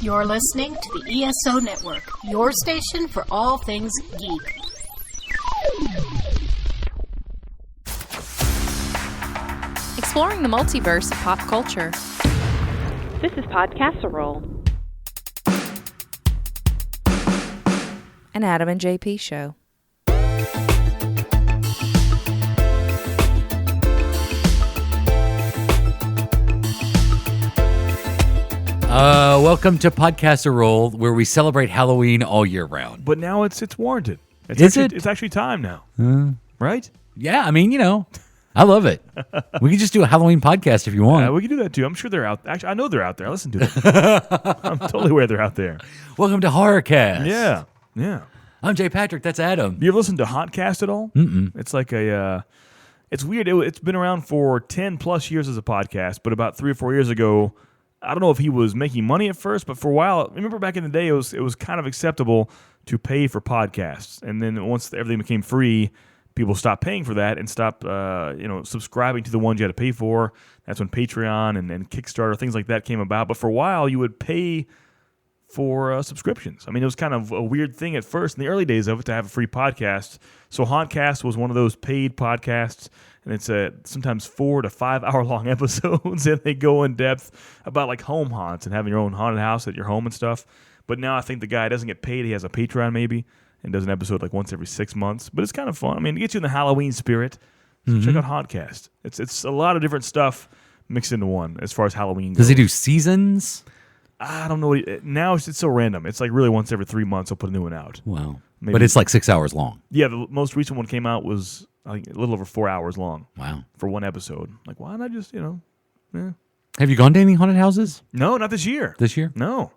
You're listening to the ESO Network, your station for all things geek. Exploring the multiverse of pop culture. This is Podcasserole. An Adam and JP show. Welcome to Podcasserole, where we celebrate Halloween all year round. But now it's warranted. It's actually time now. Right? Yeah, I mean, I love it. We can just do a Halloween podcast if you want. We can do that too. I'm sure they're out. Actually, I know they're out there. I listen to them. I'm totally aware they're out there. Welcome to Horrorcast. Yeah. I'm Jay Patrick. That's Adam. You ever listen to Hotcast at all? Mm-mm. It's like it's weird. It's been around for 10 plus years as a podcast, but about 3 or 4 years ago, I don't know if he was making money at first, but for a while, remember back in the day, it was kind of acceptable to pay for podcasts. And then once everything became free, people stopped paying for that and stopped subscribing to the ones you had to pay for. That's when Patreon and Kickstarter, things like that came about. But for a while, you would pay for subscriptions. I mean, it was kind of a weird thing at first in the early days of it to have a free podcast. So Hauntcast was one of those paid podcasts, and it's sometimes 4 to 5 hour long episodes, and they go in depth about like home haunts and having your own haunted house at your home and stuff. But now I think the guy doesn't get paid. He has a Patreon maybe and does an episode like once every 6 months. But it's kind of fun. I mean, it gets you in the Halloween spirit. So check out Hauntcast. It's a lot of different stuff mixed into one as far as Halloween goes. Does he do seasons? I don't know. Now it's so random. It's like really once every 3 months he'll put a new one out. Wow. Maybe. But it's like 6 hours long. Yeah, the most recent one came out was I think a little over 4 hours long. Wow. For one episode. Like, why not just, Have you gone to any haunted houses No, not this year. this year? No.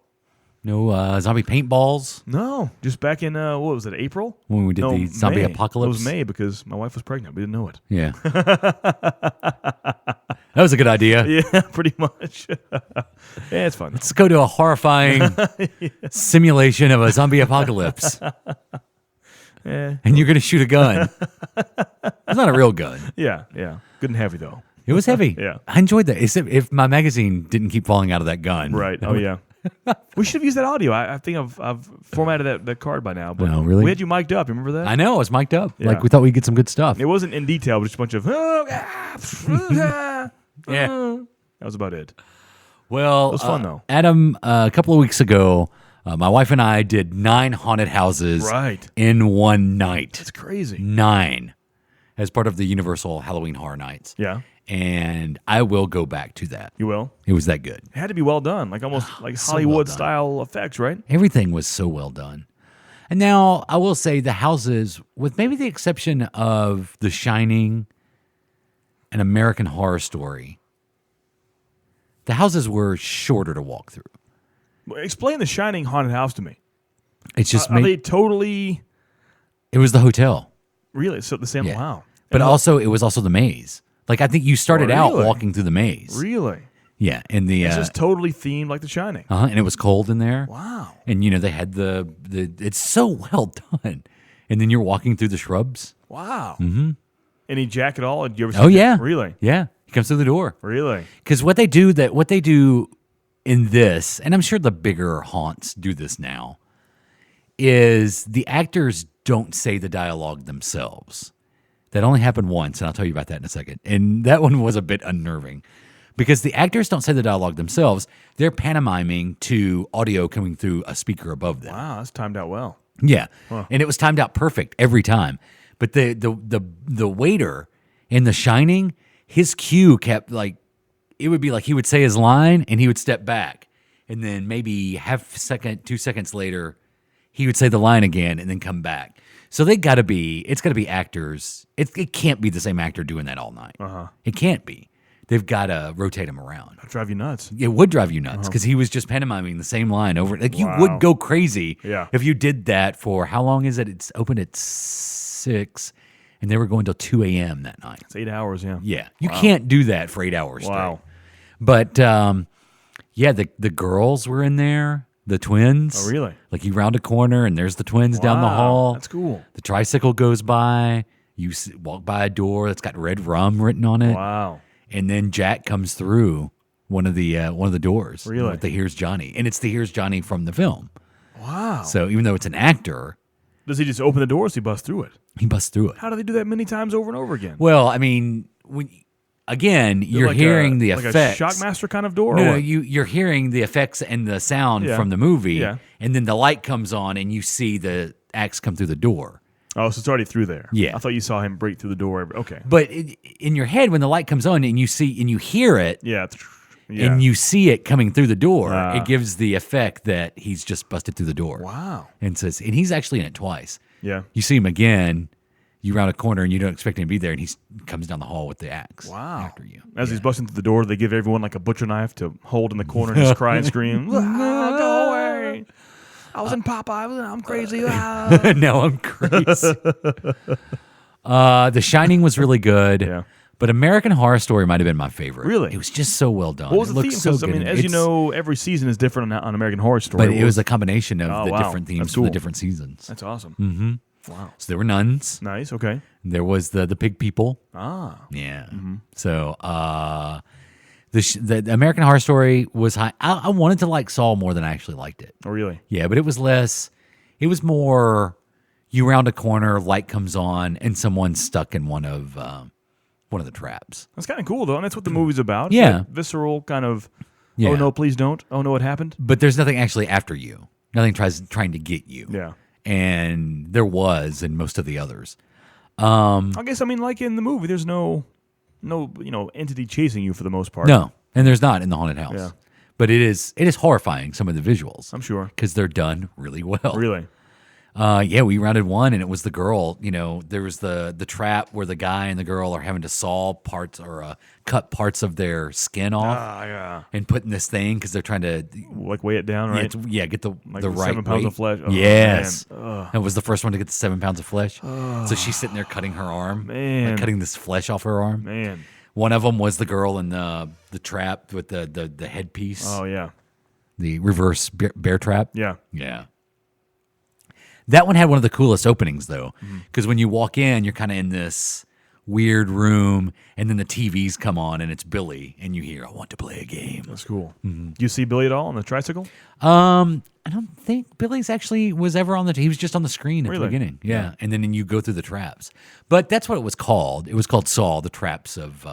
No zombie paintballs No. Just back in, what was it, April? when we did the zombie May. apocalypse? It was May because my wife was pregnant. We didn't know it. Yeah. That was a good idea. Yeah, pretty much. Yeah, it's fun. Let's go to a horrifying simulation of a zombie apocalypse. Yeah. And you're going to shoot a gun. It's not a real gun. Yeah. Good and heavy, though. It was heavy. Yeah. I enjoyed that. Except if my magazine didn't keep falling out of that gun. Right. Oh, yeah. We should have used that audio. I think I've formatted that card by now. But No, really? We had you mic'd up. You remember that? I know. I was mic'd up. Yeah. Like we thought we'd get some good stuff. It wasn't in detail, but just a bunch of... Yeah. That was about it. Well, It was fun, though. Adam, a couple of weeks ago, my wife and I did 9 haunted houses Right. in one night. It's crazy. 9 as part of the Universal Halloween Horror Nights. Yeah. And I will go back to that. You will? It was that good. It had to be well done. Like almost like So well done. Hollywood-style effects, right? Everything was so well done. And now I will say the houses, with maybe the exception of The Shining and American Horror Story, the houses were shorter to walk through. Explain the Shining haunted house to me. It's just Are they totally... it was the hotel. Really? So the same... Yeah. Wow. But And also, it was also the maze. Like, I think you started out really? walking through the maze. Really? Yeah. And the, It's just totally themed like The Shining. and it was cold in there. Wow. And, they had the it's so well done. And then you're walking through the shrubs. Wow. Mm-hmm. Any jack at all? Did you ever see Oh, yeah. Really? Yeah. He comes through the door. Really? Because what they do in this, and I'm sure the bigger haunts do this now, is the actors don't say the dialogue themselves. That only happened once, and I'll tell you about that in a second. And that one was a bit unnerving because the actors don't say the dialogue themselves. They're pantomiming to audio coming through a speaker above them. Wow, that's timed out well. Yeah, and it was timed out perfect every time. But the waiter in The Shining, his cue kept it would be like he would say his line and he would step back, and then maybe 2 seconds later, he would say the line again and then come back. So it's got to be actors. It can't be the same actor doing that all night. It can't be. They've got to rotate him around. That'd drive you nuts. It would drive you nuts because he was just pantomiming the same line over. Like you would go crazy if you did that for how long is it? It's open at 6, and they were going till 2 a.m. that night. It's 8 hours, yeah. Yeah, you can't do that for 8 hours Wow. straight. But the girls were in there, the twins. Oh, really? Like you round a corner and there's the twins down the Wow, hall. that's cool. The tricycle goes by. You walk by a door that's got red rum written on it. Wow. And then Jack comes through one of the doors. Really? With the Here's Johnny, and it's the Here's Johnny from the film. Wow. So even though it's an actor, Does he just open the door or does he bust through it? he busts through it. How do they do that many times over and over again? Well, I mean, you're Like hearing the like effects. a Shockmaster kind of door? No, or no, what? you're hearing the effects and the sound Yeah. from the movie, Yeah. and then the light comes on, and you see the axe come through the door. Oh, so it's already through there. Yeah. I thought you saw him break through the door. Okay. But in your head, when the light comes on, and you hear it, Yeah. Yeah. and you see it coming through the door, Ah. it gives the effect that he's just busted through the door. Wow. And he's actually in it twice. Yeah. You see him again, you round a corner, and you don't expect him to be there, and he comes down the hall with the axe after you. As he's busting through the door, they give everyone like a butcher knife to hold in the corner and just cry and scream. "Ah, go away. I was in Popeye. I'm crazy. Ah." Now I'm crazy. The Shining was really good. Yeah. But American Horror Story might have been my favorite. Really? It was just so well done. What was it the looked theme? so 'Cause, I good. mean, as you know, every season is different on American Horror Story. But it was a combination of Oh, the wow. different themes That's from the cool. different seasons. That's awesome. Mm-hmm. Wow. So there were nuns. Nice. Okay. There was the pig people. Ah. Yeah. So the American Horror Story was high. I wanted to like Saw more than I actually liked it. Oh, really? Yeah, but it was less. It was more. You round a corner, light comes on, and someone's stuck in one of the traps. That's kind of cool, though. And that's what the movie's about. It's Yeah. like visceral kind of, Yeah. oh, no, please don't. Oh, no, it happened. But there's nothing actually after you. Nothing trying to get you. Yeah. And there was in most of the others. I guess, I mean, like in the movie, there's no entity chasing you for the most part. No, and there's not in the haunted house. Yeah. But it is horrifying, some of the visuals. I'm sure. Because they're done really well. Really? Yeah, we rounded one, and it was the girl. You know, there was the trap where the guy and the girl are having to saw parts or cut parts of their skin off Yeah. and put in this thing because they're trying to Like weigh it down, right? get the Like the the right 7 pounds weight. of flesh. Oh, Yes, man. that was the first one to get the 7 pounds of flesh. So she's sitting there cutting her arm, Man. like cutting this flesh off her arm. Man. One of them was the girl in the trap with the headpiece, Oh, yeah. the reverse bear trap. Yeah. Yeah. That one had one of the coolest openings, though, because when you walk in, you're kind of in this weird room, and then the TVs come on, and it's Billy, and you hear, "I want to play a game." That's cool. Do you see Billy at all on the tricycle? I don't think Billy's actually was ever on he was just on the screen at Really? the beginning. Yeah. And then you go through the traps. But that's what it was called. It was called Saw, the traps of,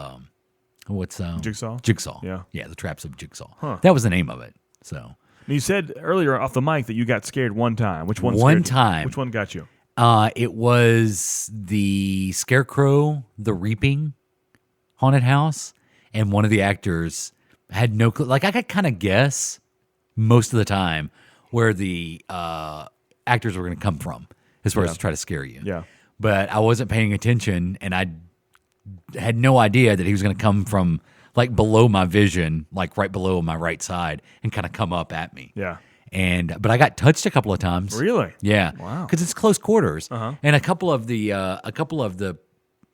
Jigsaw? Jigsaw. Yeah. Yeah, the traps of Jigsaw. Huh. That was the name of it. So You said earlier off the mic that you got scared one time. Which one? One scared you? time. Which one got you? it was the Scarecrow, the Reaping haunted house, and one of the actors had no clue. Like I could kind of guess most of the time where the actors were going to come from as far as to try to scare you. Yeah. But I wasn't paying attention, and I had no idea that he was going to come from like below my vision, like right below my right side, and kind of come up at me. Yeah. But I got touched a couple of times. Really? Yeah. Wow. Because it's close quarters, and a couple of the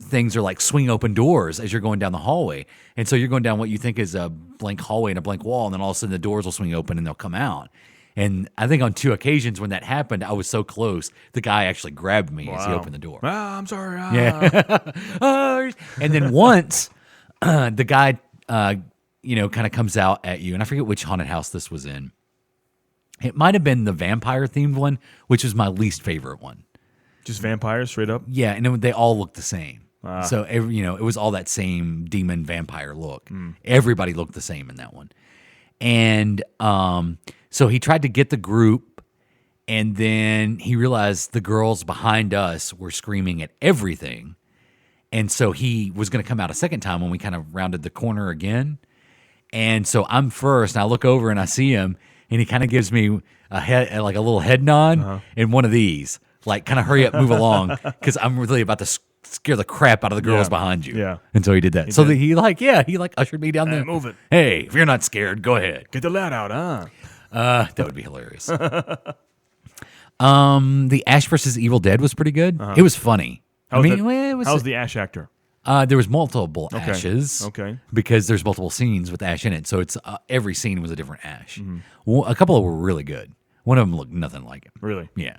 things are like swing open doors as you're going down the hallway, and so you're going down what you think is a blank hallway and a blank wall, and then all of a sudden the doors will swing open and they'll come out. And I think on 2 occasions when that happened, I was so close, the guy actually grabbed me as he opened the door. Ah, I'm sorry. Ah. Yeah. And then once the guy, kind of comes out at you, and I forget which haunted house this was in. It might have been the vampire themed one, which was my least favorite one. Just vampires straight up? Yeah, and they all looked the same. So it was all that same demon vampire look. Everybody looked the same in that one. And so he tried to get the group, and then he realized the girls behind us were screaming at everything. And so he was going to come out a second time when we kind of rounded the corner again. And so I'm first, and I look over and I see him, and he kind of gives me a little head nod and one of these, like kind of hurry up, move along, because I'm really about to scare the crap out of the girls behind you. Yeah. And so he did that. He he ushered me down there. move it. Hey, if you're not scared, go ahead. Get the lad out, huh? That would be hilarious. The Ash versus Evil Dead was pretty good. It was funny. How's was the Ash actor? there was multiple Ashes. Okay. Because there's multiple scenes with Ash in it, so it's every scene was a different Ash. Mm-hmm. Well, a couple of them were really good. One of them looked nothing like him. Really? Yeah.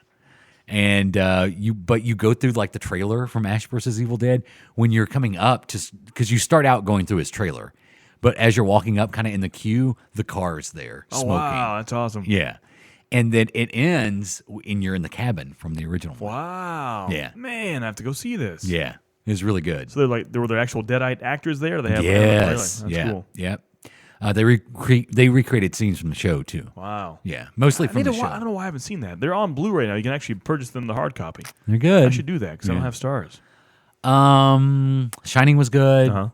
And you go through like the trailer from Ash versus Evil Dead when you're coming up, just because you start out going through his trailer, But as you're walking up, kind of in the queue, the car's there Oh, smoking. wow. That's awesome. Yeah. And then it ends and you're in the cabin from the original one. Wow. Yeah. Man, I have to go see this. Yeah. It was really good. So there were actual Deadite actors there? They have Yes. Really? That's cool. Yep. They recreated scenes from the show too. Wow. Yeah. Mostly from the show. I don't know why I haven't seen that. They're on Blu-ray now. You can actually purchase them the hard copy. They're good. I should do that because I don't have stars. Shining was good. Uh-huh.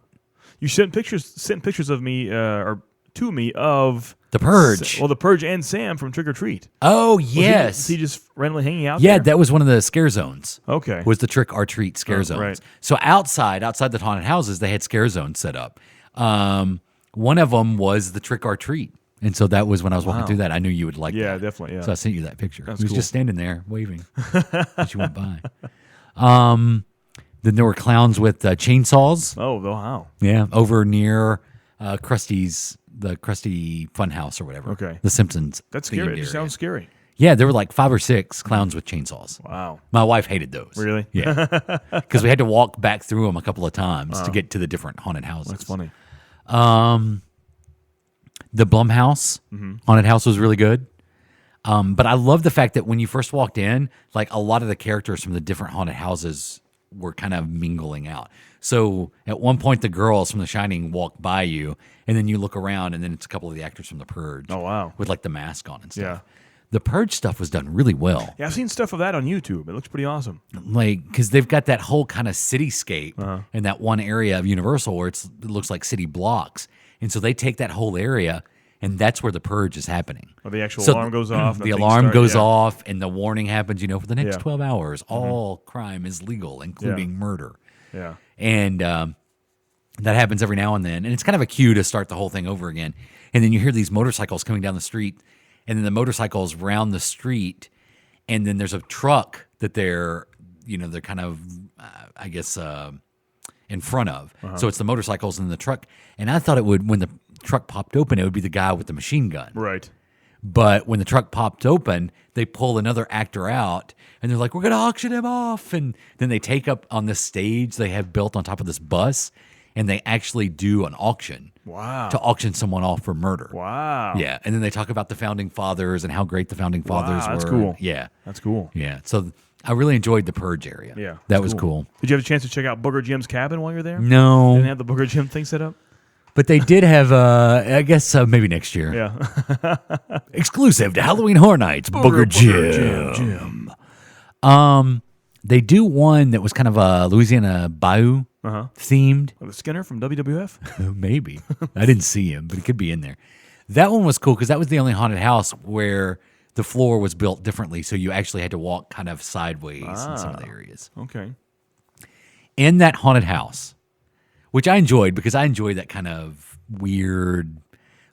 You sent pictures of me or to me of The Purge. The Purge and Sam from Trick or Treat. Oh yes. Was he just randomly hanging out Yeah, there? that was one of the scare zones. Okay. Was the Trick or Treat scare zones. right. So outside the haunted houses, they had scare zones set up. One of them was the Trick or Treat. And so that was when I was walking through that. I knew you would like that. Yeah, definitely. Yeah. So I sent you that picture. That's he was cool. just standing there waving as you went by. Then there were clowns with chainsaws. Oh, wow. Yeah, over near the Krusty Funhouse or whatever. Okay. The Simpsons. That's themed scary. It area. just sounds scary. Yeah, there were like 5 or 6 clowns with chainsaws. Wow. My wife hated those. Really? Yeah. Because we had to walk back through them a couple of times to get to the different haunted houses. That's funny. The Blumhouse haunted house was really good. But I love the fact that when you first walked in, like a lot of the characters from the different haunted houses were kind of mingling out. So at one point, the girls from The Shining walk by you, and then you look around, and then it's a couple of the actors from The Purge. Oh, wow. With like the mask on and stuff. Yeah. The Purge stuff was done really well. Yeah, I've seen stuff of that on YouTube. It looks pretty awesome. Like, because they've got that whole kind of cityscape in that one area of Universal where it looks like city blocks. And so they take that whole area, and that's where the Purge is happening. Or the actual So alarm goes off. The alarm goes off, and the warning happens, for the next Yeah. 12 hours, all crime is legal, including murder. Yeah. And that happens every now and then. And it's kind of a cue to start the whole thing over again. And then you hear these motorcycles coming down the street, and then the motorcycles round the street, and then there's a truck that they're kind of, in front of. So it's the motorcycles and the truck. And I thought it would, when the truck popped open, it would be the guy with the machine gun. Right. But when the truck popped open, they pull another actor out, and they're like, we're going to auction him off. And then they take up on this stage they have built on top of this bus, and they actually do an auction. Wow. To auction someone off for murder. Wow. Yeah. And then they talk about the founding fathers and how great the founding fathers were. That's cool. Yeah. That's cool. Yeah. So I really enjoyed the Purge area. Yeah. That that's was cool. Did you have a chance to check out Booger Jim's cabin while you were there? No. Didn't have the Booger Jim thing set up? But they did have, I guess, maybe next year. Yeah. Exclusive to Halloween Horror Nights, Booger Jim. They do one that was kind of a Louisiana Bayou themed. The Skinner from WWF? Maybe. I didn't see him, but he could be in there. That one was cool because that was the only haunted house where the floor was built differently, so you actually had to walk kind of sideways in some of the areas. Okay. In that haunted house, which I enjoyed because I enjoy that kind of weird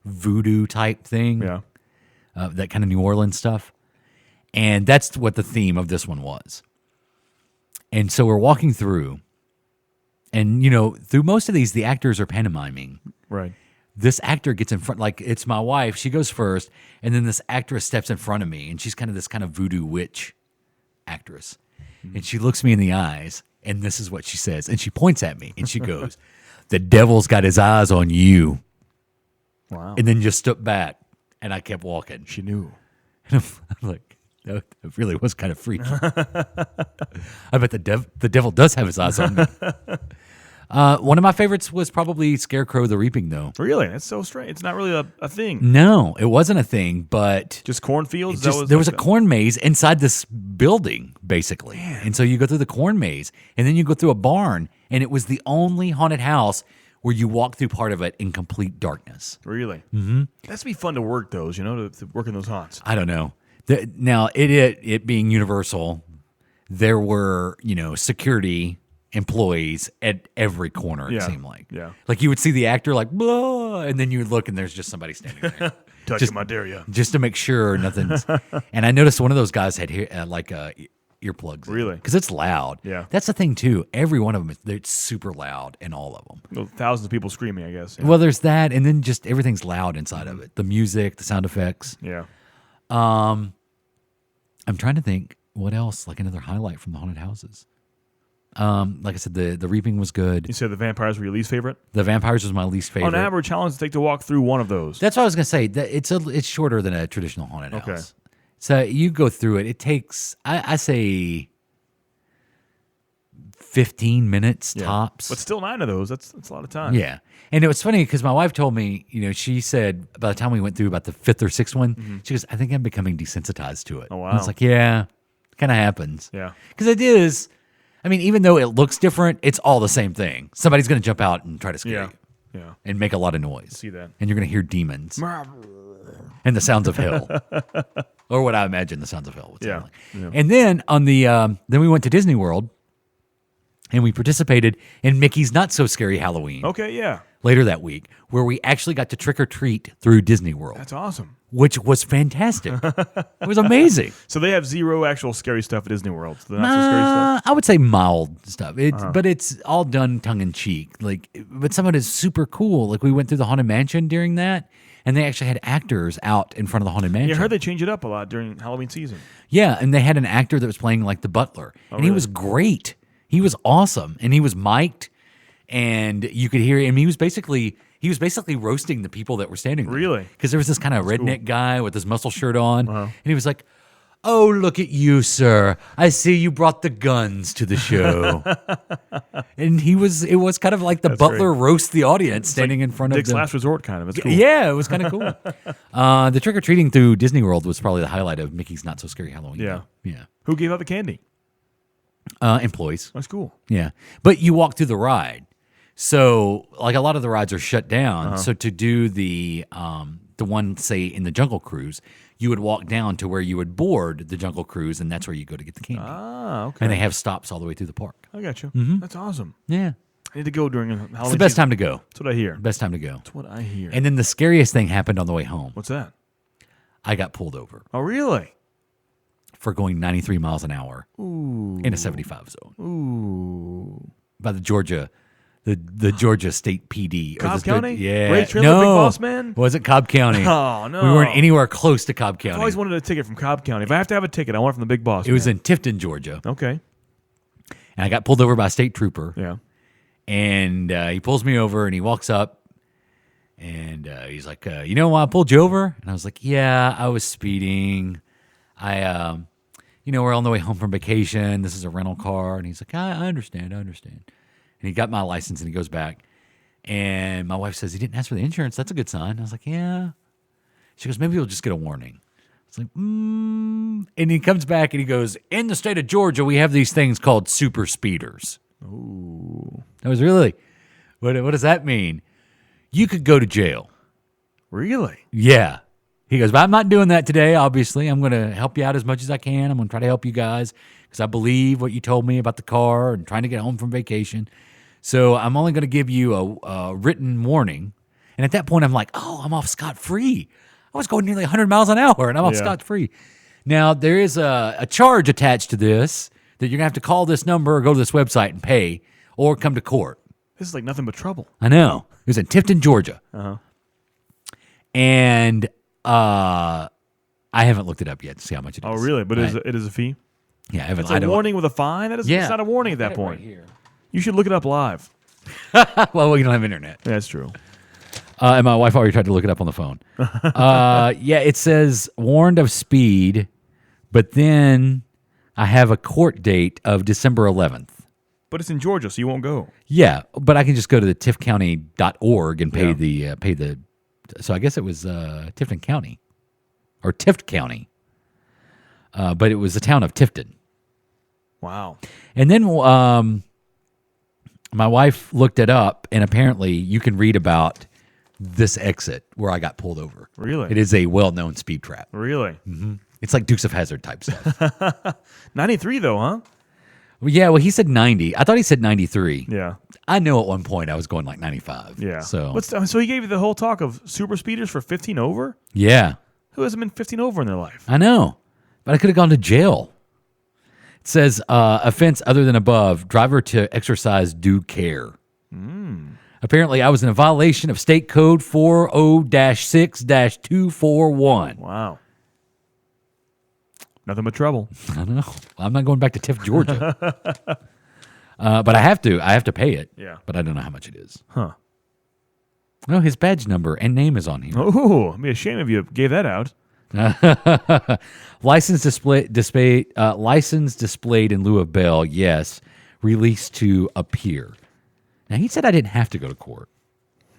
voodoo type thing. Yeah. That kind of New Orleans stuff. And that's what the theme of this one was. And so we're walking through, and, through most of these, the actors are pantomiming. Right. This actor gets in front, like it's my wife. She goes first, and then this actress steps in front of me, and she's kind of this kind of voodoo witch actress. And she looks me in the eyes, and this is what she says. And she points at me, and she goes, "The devil's got his eyes on you." Wow. And then just stood back, and I kept walking. She knew. And I'm like, that really was kind of freaky. I bet the devil does have his eyes on me. One of my favorites was probably Scarecrow the Reaping, though. Really? That's so strange. It's not really a thing. No, it wasn't a thing, but Just cornfields? there was a corn maze inside this building, basically. And so you go through the corn maze, and then you go through a barn, and it was the only haunted house where you walk through part of it in complete darkness. Really? Mm-hmm. That's be fun to work those, to work in those haunts. I don't know. Now, it being Universal, there were, security employees at every corner, it Yeah. seemed like. Yeah. Like you would see the actor like, blah, and then you would look and there's just somebody standing there. Touch Just- him, I dare you. Just to make sure nothing's. And I noticed one of those guys had earplugs. Really? Because it's loud. Yeah. That's the thing, too. Every one of them, it's super loud in all of them. Well, thousands of people screaming, I guess. Yeah. Well, there's that, and then just everything's loud inside of it. The music, the sound effects. Yeah. I'm trying to think what else, like another highlight from the haunted houses. Like I said, the Reaping was good. You said the vampires were your least favorite? The Vampires was my least favorite. On average, how long does it take to walk through one of those? That's what I was gonna say. That it's shorter than a traditional haunted house. Okay. So you go through it. It takes I say 15 minutes tops. But still 9 of those. That's a lot of time. Yeah. And it was funny because my wife told me, she said by the time we went through about the 5th or 6th one, she goes, I think I'm becoming desensitized to it. Oh, wow. And I was like, yeah, it kind of happens. Yeah. Because it is, even though it looks different, it's all the same thing. Somebody's going to jump out and try to scare you. Yeah. And make a lot of noise. See that. And you're going to hear demons and the sounds of hell. Or what I imagine the sounds of hell would sound like. Yeah. And then on the then we went to Disney World and we participated in Mickey's Not So Scary Halloween Okay, yeah. later that week, where we actually got to trick or treat through Disney World, That's awesome. which was fantastic. It was amazing. So they have zero actual scary stuff at Disney World. So not so scary stuff. I would say mild stuff. But it's all done tongue in cheek. But some of it is super cool. Like we went through the Haunted Mansion during that, and they actually had actors out in front of the Haunted Mansion. Yeah, I heard they change it up a lot during Halloween season. Yeah, and they had an actor that was playing like the butler, and he really? was great. He was awesome, and he was mic'd, and you could hear him. He was basically roasting the people that were standing there. Really? Because there was this kind of redneck guy with his muscle shirt on, and he was like, "Oh, look at you, sir! I see you brought the guns to the show." And it was kind of like the butler roast the audience standing in front of Dick's them. Last Resort kind of. It's cool. Yeah, it was kind of cool. The trick or treating through Disney World was probably the highlight of Mickey's Not So Scary Halloween. Yeah. Yeah. Who gave out the candy? Employees. That's cool. Yeah. But you walk through the ride. So like a lot of the rides are shut down. So to do the one, say, in the Jungle Cruise, you would walk down to where you would board the Jungle Cruise, and that's where you go to get the candy. Ah, okay. And they have stops all the way through the park. I got you. That's awesome. Yeah. I need to go during Halloween. It's the best time to go. That's what I hear. Best time to go. That's what I hear. And then the scariest thing happened on the way home. What's that? I got pulled over Oh, really? for going 93 miles an hour in a 75 zone Ooh. by the Georgia State PD. Cobb County? Yeah. Ray Trailer, no. Big Boss Man? Was it Cobb County? Oh, no. We weren't anywhere close to Cobb I've County. always wanted a ticket from Cobb County. If I have to have a ticket, I want it from the Big Boss. It was in Tifton, Georgia. Okay. And I got pulled over by a state trooper. Yeah. And he pulls me over and he walks up and he's like, you know why I pulled you over? And I was like, yeah, I was speeding. We're on the way home from vacation. This is a rental car. And he's like, I understand. And he got my license and he goes back. And my wife says, he didn't ask for the insurance. That's a good sign. I was like, yeah. She goes, maybe you'll just get a warning. It's like, And he comes back and he goes, in the state of Georgia, we have these things called super speeders. Ooh. I was really, what does that mean? You could go to jail. Really? Yeah. He goes, but I'm not doing that today, obviously. I'm going to help you out as much as I can. I'm going to try to help you guys because I believe what you told me about the car and trying to get home from vacation. So I'm only going to give you a written warning. And at that point, I'm like, oh, I'm off scot-free. I was going nearly 100 miles an hour, and I'm off scot-free. Now, there is a charge attached to this that you're going to have to call this number or go to this website and pay or come to court. This is like nothing but trouble. I know. It was in Tifton, Georgia. Uh-huh. And I haven't looked it up yet to see how much it is. Oh, really? But it is a fee? Yeah, I haven't. It's a warning with a fine? It's not a warning at that point. Right here. You should look it up live. Well, we don't have internet. Yeah, that's true. And my wife already tried to look it up on the phone. Yeah, it says warned of speed, but then I have a court date of December 11th. But it's in Georgia, so you won't go. Yeah, but I can just go to the tiffcounty.org and pay the. So I guess it was Tifton County or Tift County, but it was the town of Tifton. Wow. And then my wife looked it up, and apparently you can read about this exit where I got pulled over. Really? It is a well-known speed trap. Really? Mm-hmm. It's like Dukes of Hazzard type stuff. 93 though, huh? Well, yeah, well, he said 90. I thought he said 93. Yeah. I know at one point I was going like 95. Yeah. So So he gave you the whole talk of super speeders for 15 over? yeah, Who hasn't been 15 over in their life? I know. But I could have gone to jail. It says offense other than above, driver to exercise due care. Apparently, I was in a violation of State Code 40-6-241. Wow. Nothing but trouble. I don't know. I'm not going back to Tiff, Georgia. But I have to pay it. Yeah. But I don't know how much it is. Huh. No, his badge number and name is on here. Oh, it'd be a shame if you gave that out. License displayed in lieu of bail, yes. Release to appear. Now, he said I didn't have to go to court.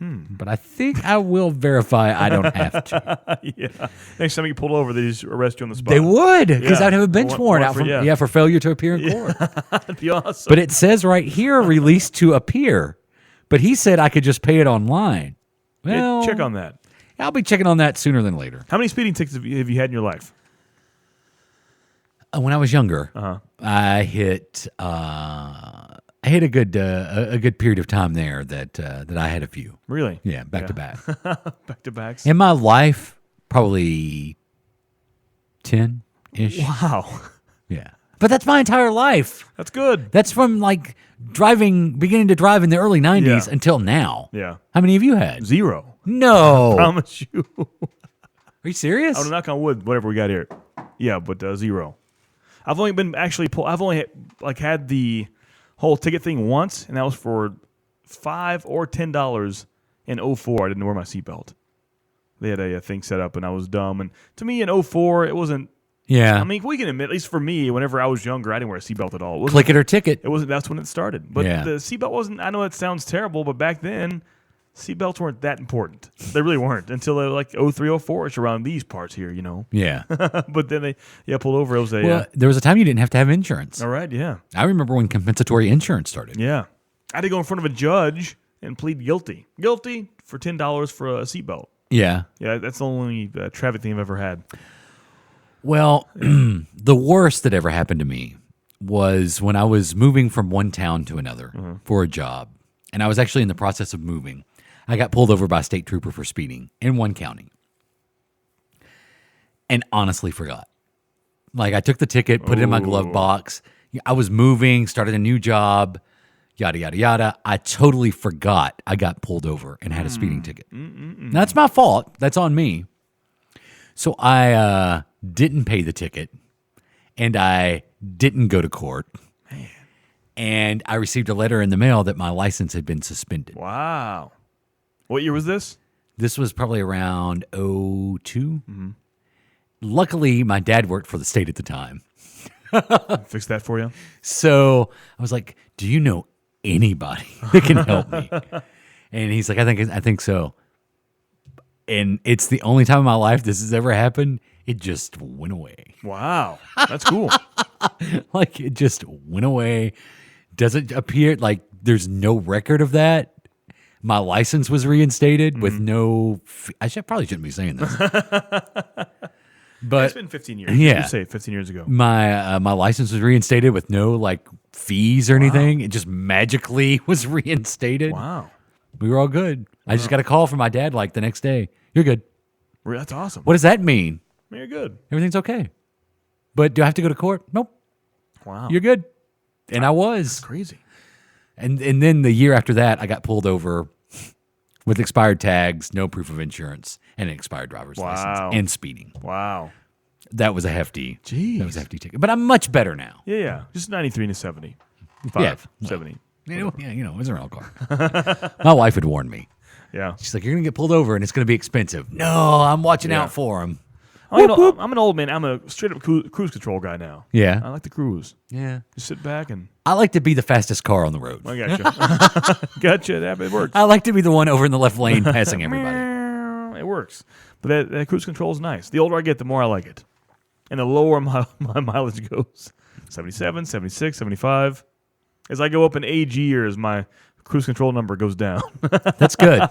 But I think I will verify I don't have to. Yeah. Next time you get pulled over, they just arrest you on the spot. They would, because Yeah. I'd have a bench warrant out for failure to appear in court. That'd be awesome. But it says right here, release to appear. But he said I could just pay it online. Well, check on that. I'll be checking on that sooner than later. How many speeding tickets have you had in your life? When I was younger, Uh-huh. I hit a good period of time there that I had a few. Really? Yeah, back to back. Back to backs. In my life, probably 10-ish. Wow. Yeah. But that's my entire life. That's good. That's from like beginning to drive in the early 90s Yeah. until now. Yeah. How many have you had? 0. No. Promise you. Are you serious? I'm knock on wood, whatever we got here. Yeah, but 0. I've only been I've only had the whole ticket thing once, and that was for $5 or $10 in 04. I didn't wear my seatbelt. They had a thing set up, and I was dumb. And to me, in 04, it wasn't. Yeah. I mean, we can admit, at least for me, whenever I was younger, I didn't wear a seatbelt at all. Click it or ticket. It wasn't. That's when it started. But Yeah. the seatbelt wasn't. I know it sounds terrible, but back then, seatbelts weren't that important. They really weren't until like 03, 04ish around these parts here, you know. Yeah. But then they pulled over. It was a Well, there was a time you didn't have to have insurance. all right, yeah, I remember when compensatory insurance started. yeah. I had to go in front of a judge and plead guilty for $10 for a seatbelt. Yeah. Yeah, that's the only traffic thing I've ever had. Well, the worst that ever happened to me was when I was moving from one town to another for a job. And I was actually in the process of moving. I got pulled over by a state trooper for speeding in one county. And honestly forgot. Like, I took the ticket, put it in my glove box. I was moving, started a new job, yada, yada, yada. I totally forgot I got pulled over and had a speeding ticket. That's my fault. That's on me. So I didn't pay the ticket, and I didn't go to court. And I received a letter in the mail that my license had been suspended. Wow. What year was this? This was probably around 02. Luckily, my dad worked for the state at the time. Fix that for you. So I was like, do you know anybody that can help me? And he's like, I think so. And it's the only time in my life this has ever happened. It just went away. Wow, that's cool. Like, it just went away. Doesn't appear like there's no record of that. My license was reinstated with no. Probably shouldn't be saying this. But It's been 15 years. Yeah. You say 15 years ago. my license was reinstated with no like fees or anything. It just magically was reinstated. Wow, We were all good. I just got a call from my dad like the next day. You're good. that's awesome. What does that mean? You're good. Everything's okay. But do I have to go to court? Nope. Wow, You're good. And I was. crazy. And then the year after that, I got pulled over with expired tags, no proof of insurance, and an expired driver's Wow. license, and speeding. Wow. That was a hefty. Jeez. That was a hefty ticket. But I'm much better now. Yeah. Just 93 to 70. Yeah. 70. It was a rental car. My wife had warned me. Yeah. She's like, you're going to get pulled over and it's going to be expensive. No, I'm watching Yeah. out for him. I'm an old man. I'm a straight up cruise control guy now. Yeah. I like to cruise. Yeah. Just sit back and I like to be the fastest car on the road. I gotcha. Gotcha. It works. I like to be the one over in the left lane passing everybody. It works. But that cruise control is nice. The older I get, the more I like it. And the lower my mileage goes. 77, 76, 75. As I go up in age years, my cruise control number goes down. That's good.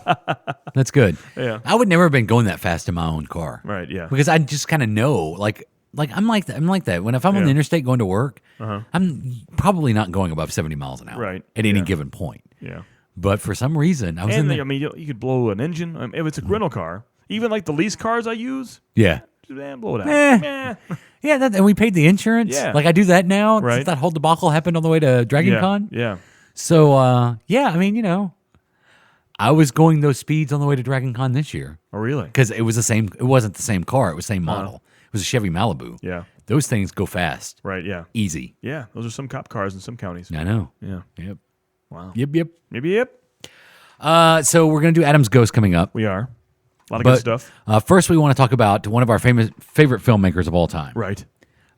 That's good. Yeah. I would never have been going that fast in my own car. Right, yeah. Because I just kind of know, like I'm like that. When if I'm on the interstate going to work, I'm probably not going above 70 miles an hour Right, at any yeah. given point. Yeah. But for some reason, I was in And there. I mean, you could blow an engine. I mean, if it's a rental car, even like the lease cars I use, Yeah. blow it out. Eh. Yeah, and we paid the insurance. Yeah. Like I do that now. Right. Since that whole debacle happened on the way to Dragon Yeah. Con. Yeah. So, yeah, I mean, I was going those speeds on the way to Dragon Con this year Oh, really? because it wasn't the same car. It was the same model. It was a Chevy Malibu. Yeah. those things go fast. Right, yeah. Easy. Yeah, those are some cop cars in some counties. I know. Yeah. Yep. Wow. Yep. Maybe yep. So we're going to do Adam's Ghost coming up. We are. A lot of good stuff. First, we want to talk about one of our favorite filmmakers of all time. Right.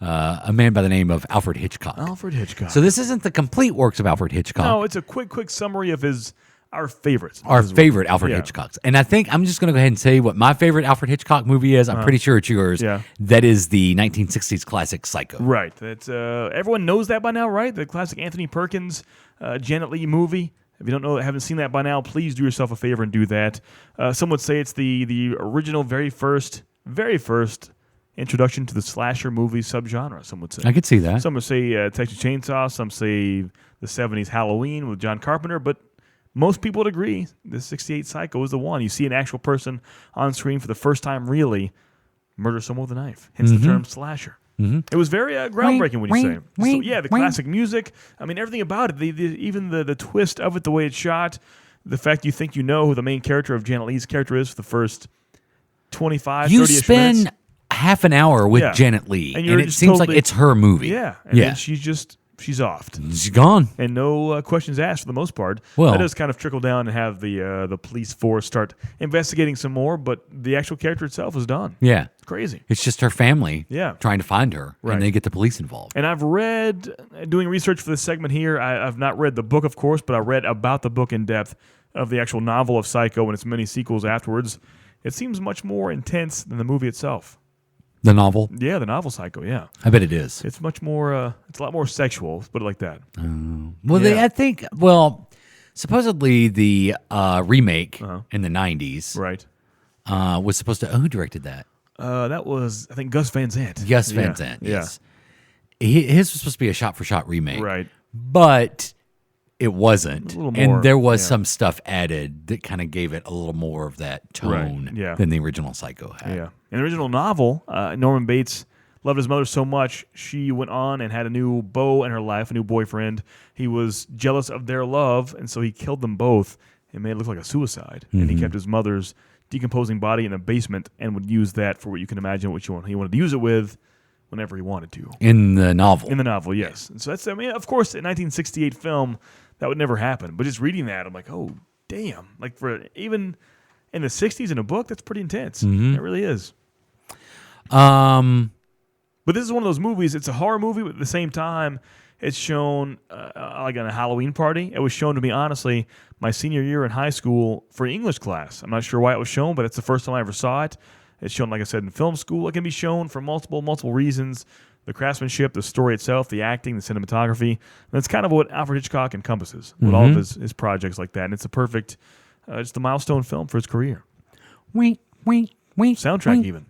A man by the name of Alfred Hitchcock. Alfred Hitchcock. So this isn't the complete works of Alfred Hitchcock. No, it's a quick summary of our favorites. Our favorite Alfred Hitchcocks. And I think I'm just going to go ahead and say what my favorite Alfred Hitchcock movie is. I'm pretty sure it's yours. Yeah. That is the 1960s classic Psycho. Right. That's everyone knows that by now, right? The classic Anthony Perkins, Janet Leigh movie. If you don't know, haven't seen that by now, please do yourself a favor and do that. Some would say it's the original, very first introduction to the slasher movie subgenre. Some would say. I could see that. Some would say Texas Chainsaw. Some say the 70s Halloween with John Carpenter. But most people would agree the 68 Psycho is the one. You see an actual person on screen for the first time really murder someone with a knife. Hence the term slasher. It was very groundbreaking when you say it. So, yeah, the classic music. I mean, everything about it. Even the twist of it, the way it's shot, the fact you think you know who the main character of Janet Leigh's character is for the first 25, 30-ish minutes. You spend half an hour with Janet Leigh, and it seems like it's her movie. Yeah, and then she's off. She's gone. And no questions asked for the most part. Well, that does kind of trickle down and have the police force start investigating some more, but the actual character itself is done. Yeah. It's crazy. It's just her family trying to find her, Right. and they get the police involved. And I've read, doing research for this segment here, I've not read the book, of course, but I read about the book in depth of the actual novel of Psycho and its many sequels afterwards. It seems much more intense than the movie itself. The novel? Yeah, the novel Psycho, yeah. I bet it is. It's much more, it's a lot more sexual, let's put it like that. Supposedly the remake in the 90s Right. Was supposed to, who directed that? That was, I think, Gus Van Sant. Gus Van Sant, yes. His was supposed to be a shot-for-shot remake. Right. But it wasn't. A little more, and there was some stuff added that kind of gave it a little more of that tone than the original Psycho had. Yeah. In the original novel, Norman Bates loved his mother so much, she went on and had a new beau in her life, a new boyfriend. He was jealous of their love, and so he killed them both and made it look like a suicide. And he kept his mother's decomposing body in a basement and would use that for what you can imagine what he wanted to use it with whenever he wanted to. In the novel. In the novel, yes. And so that's, I mean, of course, a 1968 film, that would never happen. But just reading that, I'm like, oh, damn. Like, for even in the 60s in a book, that's pretty intense. It really is. But this is one of those movies, it's a horror movie, but at the same time, it's shown like on a Halloween party. It was shown to me, honestly, my senior year in high school for English class. I'm not sure why it was shown, but it's the first time I ever saw it. It's shown, like I said, in film school. It can be shown for multiple reasons. The craftsmanship, the story itself, the acting, the cinematography. And that's kind of what Alfred Hitchcock encompasses with all of his projects like that. And it's a perfect, just a milestone film for his career. Wink. Soundtrack even.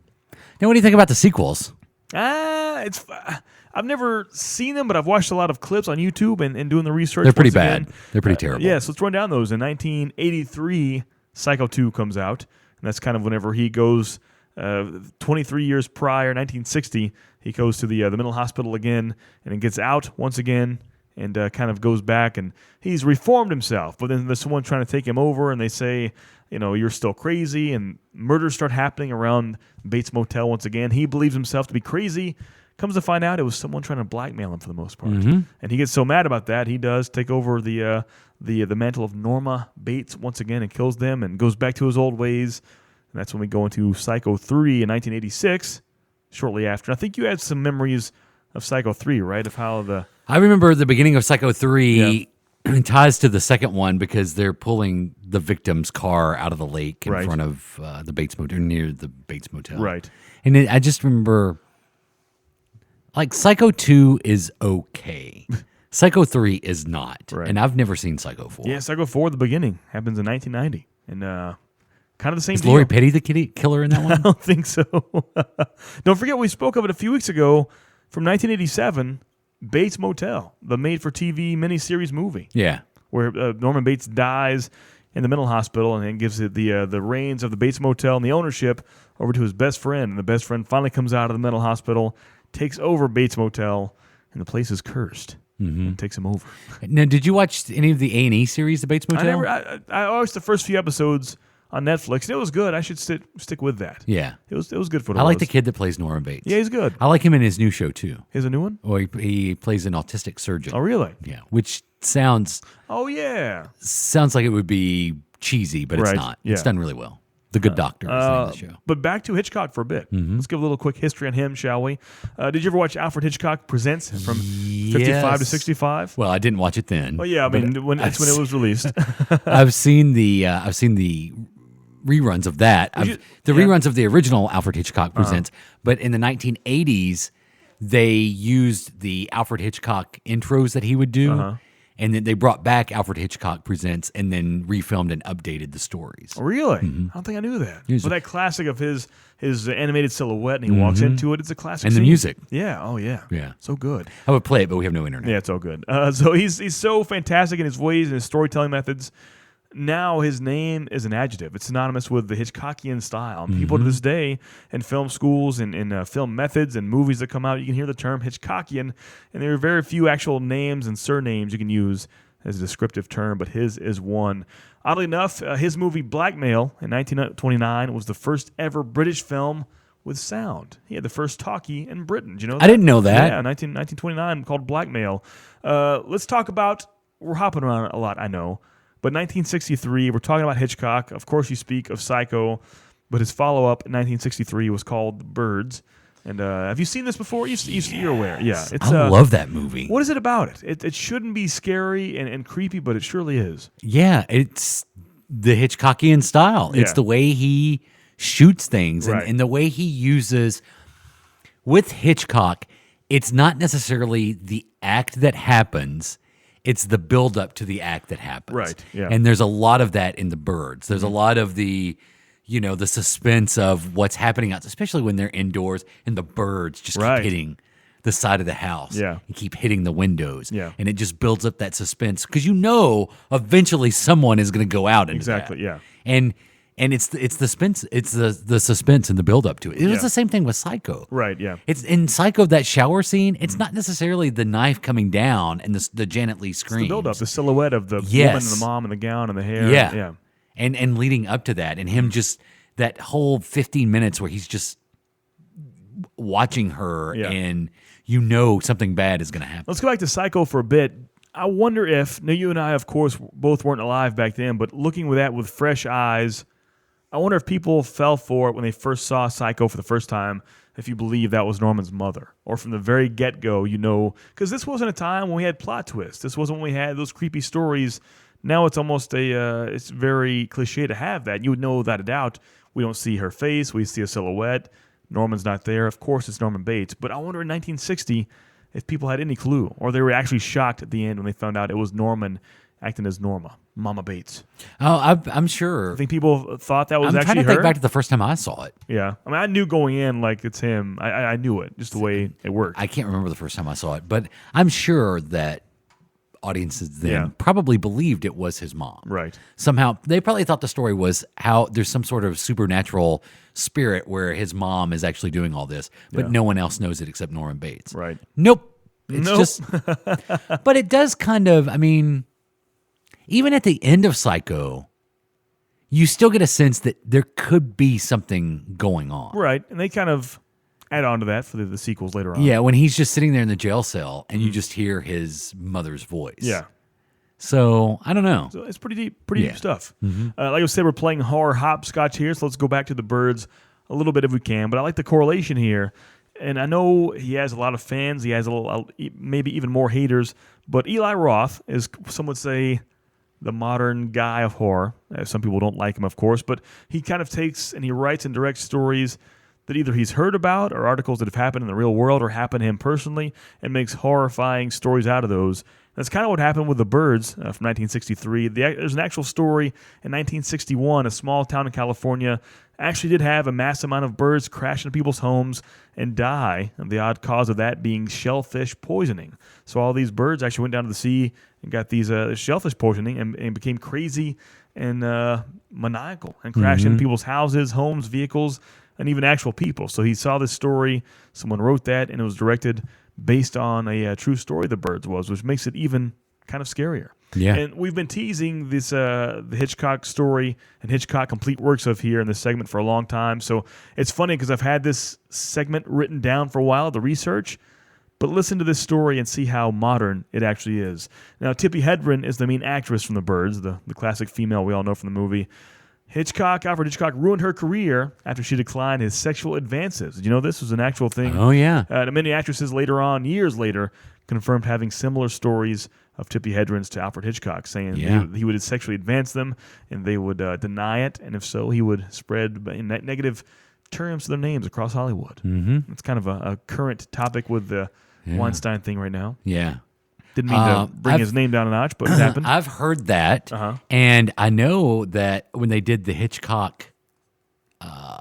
Now, what do you think about the sequels? I've never seen them, but I've watched a lot of clips on YouTube and doing the resurreach. They're pretty bad. They're pretty terrible. Yeah, so let's run down those. In 1983, Psycho 2 comes out, and that's kind of whenever he goes 23 years prior, 1960, he goes to the mental hospital again, and then gets out once again, and kind of goes back, and he's reformed himself. But then there's someone trying to take him over, and they say, you know, you're still crazy, and murders start happening around Bates Motel once again. He believes himself to be crazy. Comes to find out it was someone trying to blackmail him for the most part. And he gets so mad about that, he does take over the mantle of Norma Bates once again and kills them and goes back to his old ways. And that's when we go into Psycho 3 in 1986, shortly after. I think you had some memories of Psycho 3, right? Of how I remember the beginning of Psycho 3 ties to the second one because they're pulling the victim's car out of the lake in front of the Bates Motel, near the Bates Motel. Right. And I just remember, like, Psycho 2 is okay. Psycho 3 is not. Right. And I've never seen Psycho 4. Yeah, Psycho 4, the beginning, happens in 1990. And kind of the same Is deal. Lori Petty the killer in that one? I don't think so. Don't forget, we spoke of it a few weeks ago from 1987, Bates Motel, the made-for-TV miniseries movie. Yeah. Where Norman Bates dies in the mental hospital and then gives it the reins of the Bates Motel and the ownership over to his best friend. And the best friend finally comes out of the mental hospital, takes over Bates Motel, and the place is cursed. And takes him over. Now, did you watch any of the A&E series, the Bates Motel? I watched the first few episodes on Netflix. And it was good. I should stick with that. Yeah. It was good for the I like the kid that plays Norman Bates. Yeah, he's good. I like him in his new show, too. Here's a new one? Or he plays an autistic surgeon. Oh, really? Yeah, which sounds Oh, yeah. like it would be cheesy, but it's Right, not. yeah. It's done really well. The Good Doctor is the name of the show. But back to Hitchcock for a bit. Mm-hmm. Let's give a little quick history on him, shall we? Did you ever watch Alfred Hitchcock Presents from 55 to Yes. 65? Well, I didn't watch it then. Well, yeah, I mean, when it was released. I've seen the reruns of that. Reruns of the original Alfred Hitchcock Presents. But in the 1980s, they used the Alfred Hitchcock intros that he would do. And then they brought back Alfred Hitchcock Presents and then refilmed and updated the stories. Really? I don't think I knew that. Yes. But that classic of his animated silhouette and he walks into it, it's a classic And the scene. music. Yeah. Oh, yeah. Yeah. So good. I would play it, but we have no internet. Yeah, it's all good. So he's so fantastic in his ways and his storytelling methods. Now his name is an adjective. It's synonymous with the Hitchcockian style. And people to this day in film schools and in film methods and movies that come out, you can hear the term Hitchcockian, and there are very few actual names and surnames you can use as a descriptive term, but his is one. Oddly enough, his movie Blackmail in 1929 was the first ever British film with sound. He had the first talkie in Britain. Do you know that? I didn't know that. Yeah, 1929 called Blackmail. Let's talk about, we're hopping around a lot, I know. But 1963, we're talking about Hitchcock. Of course, you speak of Psycho, but his follow-up in 1963 was called The Birds. And have you seen this before? You're aware. Yeah. I love that movie. What is it about it? It shouldn't be scary and creepy, but it surely is. Yeah, it's the Hitchcockian style. Yeah. It's the way he shoots things Right. and the way he uses. With Hitchcock, it's not necessarily the act that happens. It's the build up to the act that happens. Right, yeah. And there's a lot of that in The Birds. There's a lot of the suspense of what's happening out, especially when they're indoors and the birds just Right. keep hitting the side of the house. Yeah. And keep hitting the windows. Yeah. And it just builds up that suspense because eventually someone is going to go out into Exactly, that. yeah. And it's the suspense, the suspense and the build up to it. It was Yeah. the same thing with Psycho. Right, yeah. It's in Psycho, that shower scene. It's not necessarily the knife coming down and the Janet Leigh screams. The build-up, the silhouette of the woman Yes. and the mom and the gown and the hair. Yeah. Yeah. And leading up to that, and him just that whole 15 minutes where he's just watching her, Yeah. and something bad is going to happen. Let's go back to Psycho for a bit. I wonder if, now you and I, of course, both weren't alive back then, but looking at that with fresh eyes, I wonder if people fell for it when they first saw Psycho for the first time, if you believe that was Norman's mother. Or from the very get-go, because this wasn't a time when we had plot twists. This wasn't when we had those creepy stories. Now it's almost it's very cliche to have that. You would know without a doubt. We don't see her face. We see a silhouette. Norman's not there. Of course, it's Norman Bates. But I wonder in 1960 if people had any clue, or they were actually shocked at the end when they found out it was Norman acting as Mama Bates. Oh, I'm sure. I think people thought that was I'm actually trying to her. think back to the first time I saw it. Yeah. I mean, I knew going in, like, it's him. I knew it, just the way it worked. I can't remember the first time I saw it, but I'm sure that audiences then Yeah. probably believed it was his mom. Right. Somehow, they probably thought the story was how there's some sort of supernatural spirit where his mom is actually doing all this, but Yeah. no one else knows it except Norman Bates. Right. Nope. It's Nope. just, but it does kind of, I mean, even at the end of Psycho, you still get a sense that there could be something going on. Right. And they kind of add on to that for the sequels later on. Yeah, when he's just sitting there in the jail cell and you just hear his mother's voice. Yeah. So, I don't know. So it's pretty deep Yeah. stuff. Like I said, we're playing horror hopscotch here, so let's go back to The Birds a little bit if we can. But I like the correlation here. And I know he has a lot of fans. He has maybe even more haters. But Eli Roth is, some would say, the modern guy of horror. Some people don't like him, of course. But he kind of takes and he writes and directs stories that either he's heard about or articles that have happened in the real world or happened to him personally, and makes horrifying stories out of those. That's kind of what happened with The Birds from 1963. There's an actual story in 1961. A small town in California actually did have a massive amount of birds crash into people's homes and die, and the odd cause of that being shellfish poisoning. So all these birds actually went down to the sea and got these shellfish poisoning and became crazy and maniacal and crashed into people's houses, homes, vehicles, and even actual people. So he saw this story, someone wrote that, and it was directed based on a true story, The Birds was, which makes it even kind of scarier. Yeah. And we've been teasing this the Hitchcock story and Hitchcock complete works of here in this segment for a long time. So it's funny because I've had this segment written down for a while, the research. But listen to this story and see how modern it actually is. Now, Tippi Hedren is the main actress from The Birds, the classic female we all know from the movie. Alfred Hitchcock ruined her career after she declined his sexual advances. Did you know this was an actual thing? Oh, yeah. Many actresses later on, years later, confirmed having similar stories of Tippi Hedren's to Alfred Hitchcock, saying he would sexually advance them and they would deny it, and if so, he would spread negative terms to their names across Hollywood. Mm-hmm. It's kind of a current topic with the Weinstein thing right now. Yeah. Didn't mean to bring his name down a notch, but it happened. I've heard that, and I know that when they did the Hitchcock the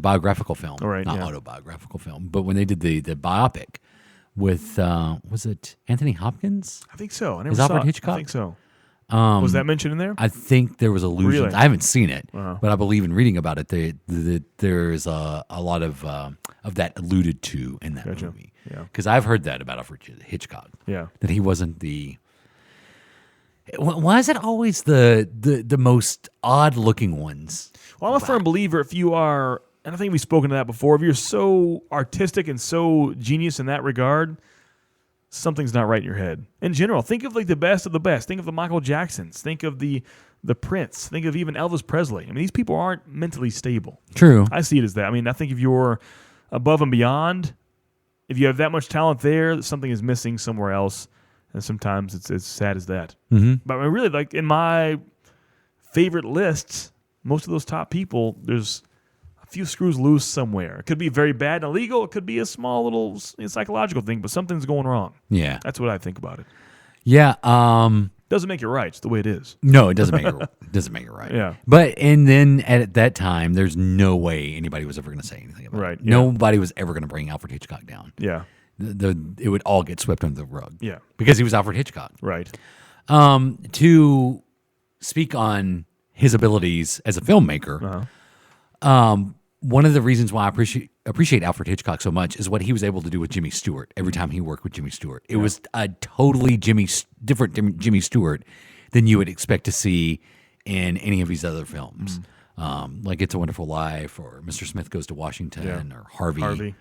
biographical film, autobiographical film, but when they did the biopic with was it Anthony Hopkins? I think so. I never was saw Alfred it. Hitchcock? I think so. Was that mentioned in there? I think there was allusions. Really? I haven't seen it, but I believe in reading about it. There's a lot of that alluded to in that movie. Yeah. Because I've heard that about Alfred Hitchcock. Yeah. That he wasn't the. Why is it always the most odd looking ones? Well, I'm a firm believer if you are, and I think we've spoken to that before, if you're so artistic and so genius in that regard, something's not right in your head. In general, think of like the best of the best. Think of the Michael Jacksons. Think of the Prince. Think of even Elvis Presley. I mean, these people aren't mentally stable. True. I see it as that. I mean, I think if you're above and beyond, if you have that much talent there, something is missing somewhere else. And sometimes it's as sad as that. Mm-hmm. But I mean, really, like in my favorite lists, most of those top people, there's a few screws loose somewhere. It could be very bad and illegal. It could be a small little psychological thing, but something's going wrong. Yeah. That's what I think about it. Yeah. Doesn't make it right. It's the way it is. No, it doesn't make it right. Yeah. But and then at that time, there's no way anybody was ever going to say anything about it. Yeah. Nobody was ever going to bring Alfred Hitchcock down. Yeah. It would all get swept under the rug. Yeah. Because he was Alfred Hitchcock. Right. To speak on his abilities as a filmmaker, one of the reasons why I appreciate Alfred Hitchcock so much is what he was able to do with Jimmy Stewart every time he worked with Jimmy Stewart. It was a totally different Jimmy Stewart than you would expect to see in any of his other films. Like It's a Wonderful Life or Mr. Smith Goes to Washington or Harvey.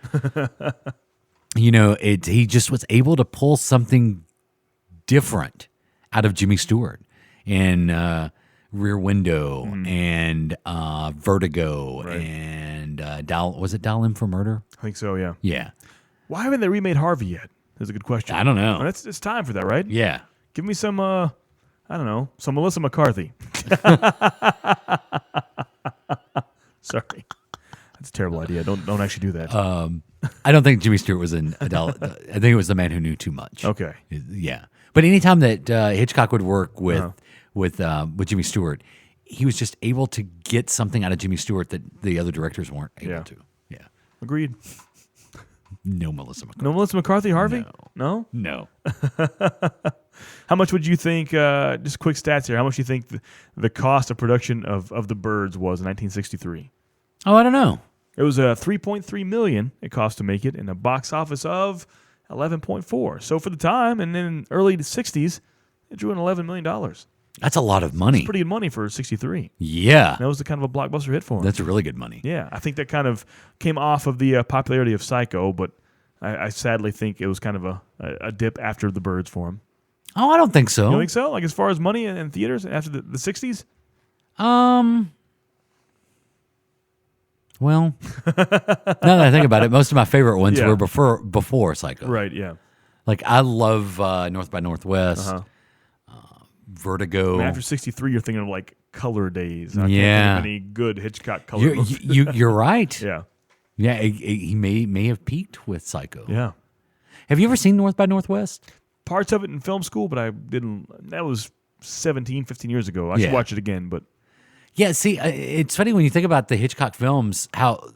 He just was able to pull something different out of Jimmy Stewart in Rear Window and Vertigo and was it Dial M for Murder? I think so, yeah. Yeah. Why haven't they remade Harvey yet? That's a good question. I don't know. Well, it's time for that, right? Yeah. Give me some, I don't know, some Melissa McCarthy. Sorry. That's a terrible idea. Don't actually do that. I don't think Jimmy Stewart was in Adele. I think it was The Man Who Knew Too Much. Okay. Yeah. But anytime that Hitchcock would work with Jimmy Stewart, he was just able to get something out of Jimmy Stewart that the other directors weren't able to. Yeah. Agreed. No Melissa McCarthy. No Melissa McCarthy, Harvey? No. How much would you think, just quick stats here, how much do you think the cost of production of The Birds was in 1963? Oh, I don't know. It was $3.3 million it cost to make it, and a box office of $11.4. So for the time, and then early 60s, it drew in $11 million. That's a lot of money. Pretty good money for 63. Yeah. That was the kind of a blockbuster hit for him. That's really good money. Yeah, I think that kind of came off of the popularity of Psycho, but I sadly think it was kind of a dip after The Birds for him. Oh, I don't think so. You don't think so? Like as far as money in theaters after the 60s? Well, now that I think about it, most of my favorite ones were before Psycho. Right, yeah. Like I love North by Northwest, Vertigo. I mean, after 63, you're thinking of like Color Days. I can't think of any good Hitchcock color movies. You're right. Yeah. Yeah, he may have peaked with Psycho. Yeah. Have you ever seen North by Northwest? Parts of it in film school, but I didn't. That was 17, 15 years ago. I should watch it again, but. Yeah, see, it's funny when you think about the Hitchcock films, how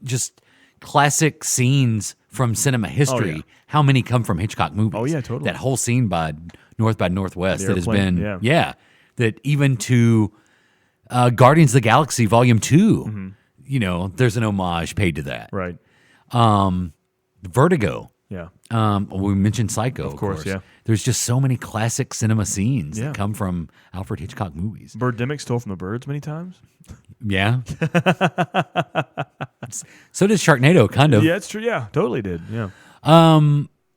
just classic scenes from cinema history, how many come from Hitchcock movies. Oh, yeah, totally. That whole scene by Northwest The that has airplane, been, that even to Guardians of the Galaxy Volume 2, there's an homage paid to that. Right. Vertigo, Yeah. We mentioned Psycho, of course, yeah. There's just so many classic cinema scenes Yeah. that come from Alfred Hitchcock movies. Birdemic stole from the birds many times. Yeah. So did Sharknado, kind of. Yeah, it's true. Yeah, totally did. Yeah.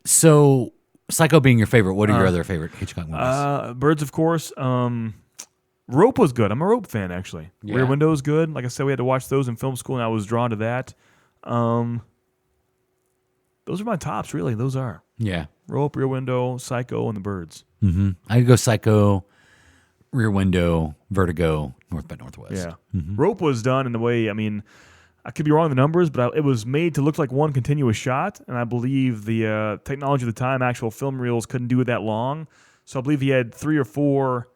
So Psycho being your favorite, what are your other favorite Hitchcock movies? Birds, of course. Rope was good. I'm a Rope fan, actually. Yeah. Rear Window is good. Like I said, we had to watch those in film school, and I was drawn to that. Those are my tops, really. Those are. Yeah. Rope, Rear Window, Psycho, and The Birds. Mm-hmm. I could go Psycho, Rear Window, Vertigo, North by Northwest. Yeah. Rope was done in the way, I mean, I could be wrong on the numbers, but it was made to look like one continuous shot, and I believe the technology at the time, actual film reels, couldn't do it that long. So I believe he had 3 or 4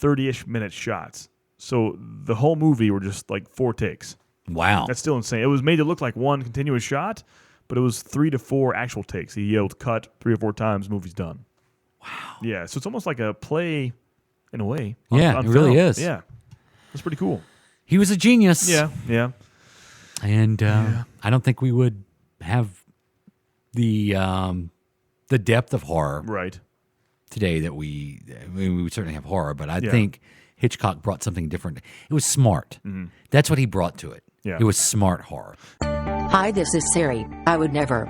30-ish minute shots. So the whole movie were just like 4 takes. Wow. That's still insane. It was made to look like one continuous shot, but it was 3 to 4 actual takes. He yelled cut 3 or 4 times, movie's done. Wow. Yeah, so it's almost like a play in a way. Yeah, it really is. Yeah. That's pretty cool. He was a genius. Yeah. And I don't think we would have the depth of horror Right. today that we would certainly have horror, but I Yeah. think Hitchcock brought something different. It was smart. That's what he brought to it. Yeah. It was smart horror. Hi, this is Siri. I would never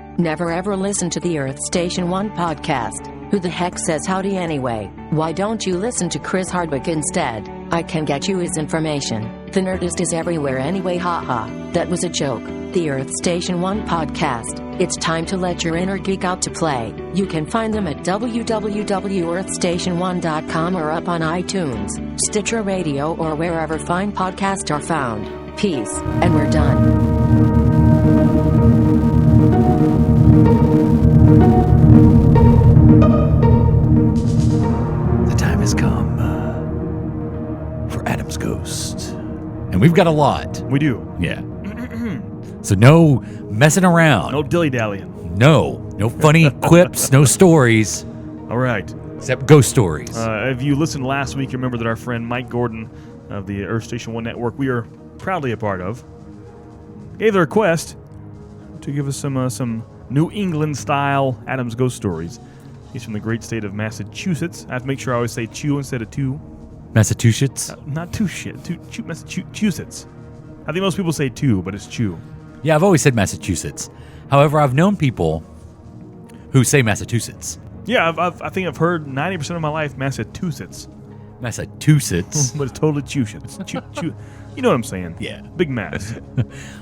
ever listen to the Earth Station 1 podcast. Who the heck says howdy anyway? Why don't you listen to Chris Hardwick instead? I can get you his information. The Nerdist is everywhere anyway, haha. That was a joke. The Earth Station 1 podcast. It's time to let your inner geek out to play. You can find them at www.earthstation1.com or up on iTunes, Stitcher Radio, or wherever fine podcasts are found. Peace, and we're done. The time has come for Adam's Ghost. And we've got a lot. We do. Yeah. So no messing around. No dilly-dallying. No funny quips, no stories, All right. except ghost stories. If you listened last week, you remember that our friend Mike Gordon of the Earth Station 1 network, we are proudly a part of, gave the request to give us some New England-style Adam's Ghost stories. He's from the great state of Massachusetts. I have to make sure I always say chew instead of two. Massachusetts? Not two shit. Massachusetts. I think most people say two, but it's chew. Yeah, I've always said Massachusetts. However, I've known people who say Massachusetts. Yeah, I think I've heard 90% of my life Massachusetts, Massachusetts. but it's totally chew. Chew. You know what I'm saying? Yeah. Big Mass.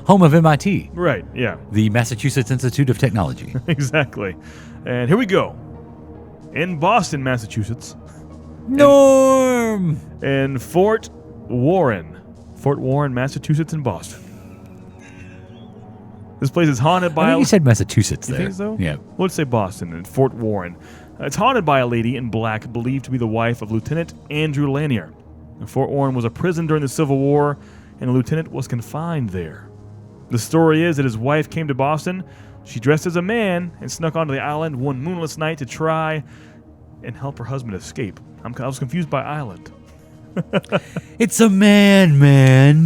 Home of MIT, Right, yeah. the Massachusetts Institute of Technology. Exactly. And here we go. In Boston, Massachusetts, Norm! in Fort Warren, Massachusetts, and Boston. This place is haunted I by think you said Massachusetts You there. think so? Yeah. Let's say Boston and Fort Warren. It's haunted by a lady in black believed to be the wife of Lieutenant Andrew Lanier. Now, Fort Warren was a prison during the Civil War, and the lieutenant was confined there. The story is that his wife came to Boston. She dressed as a man and snuck onto the island one moonless night to try and help her husband escape. I was confused by island. It's a man.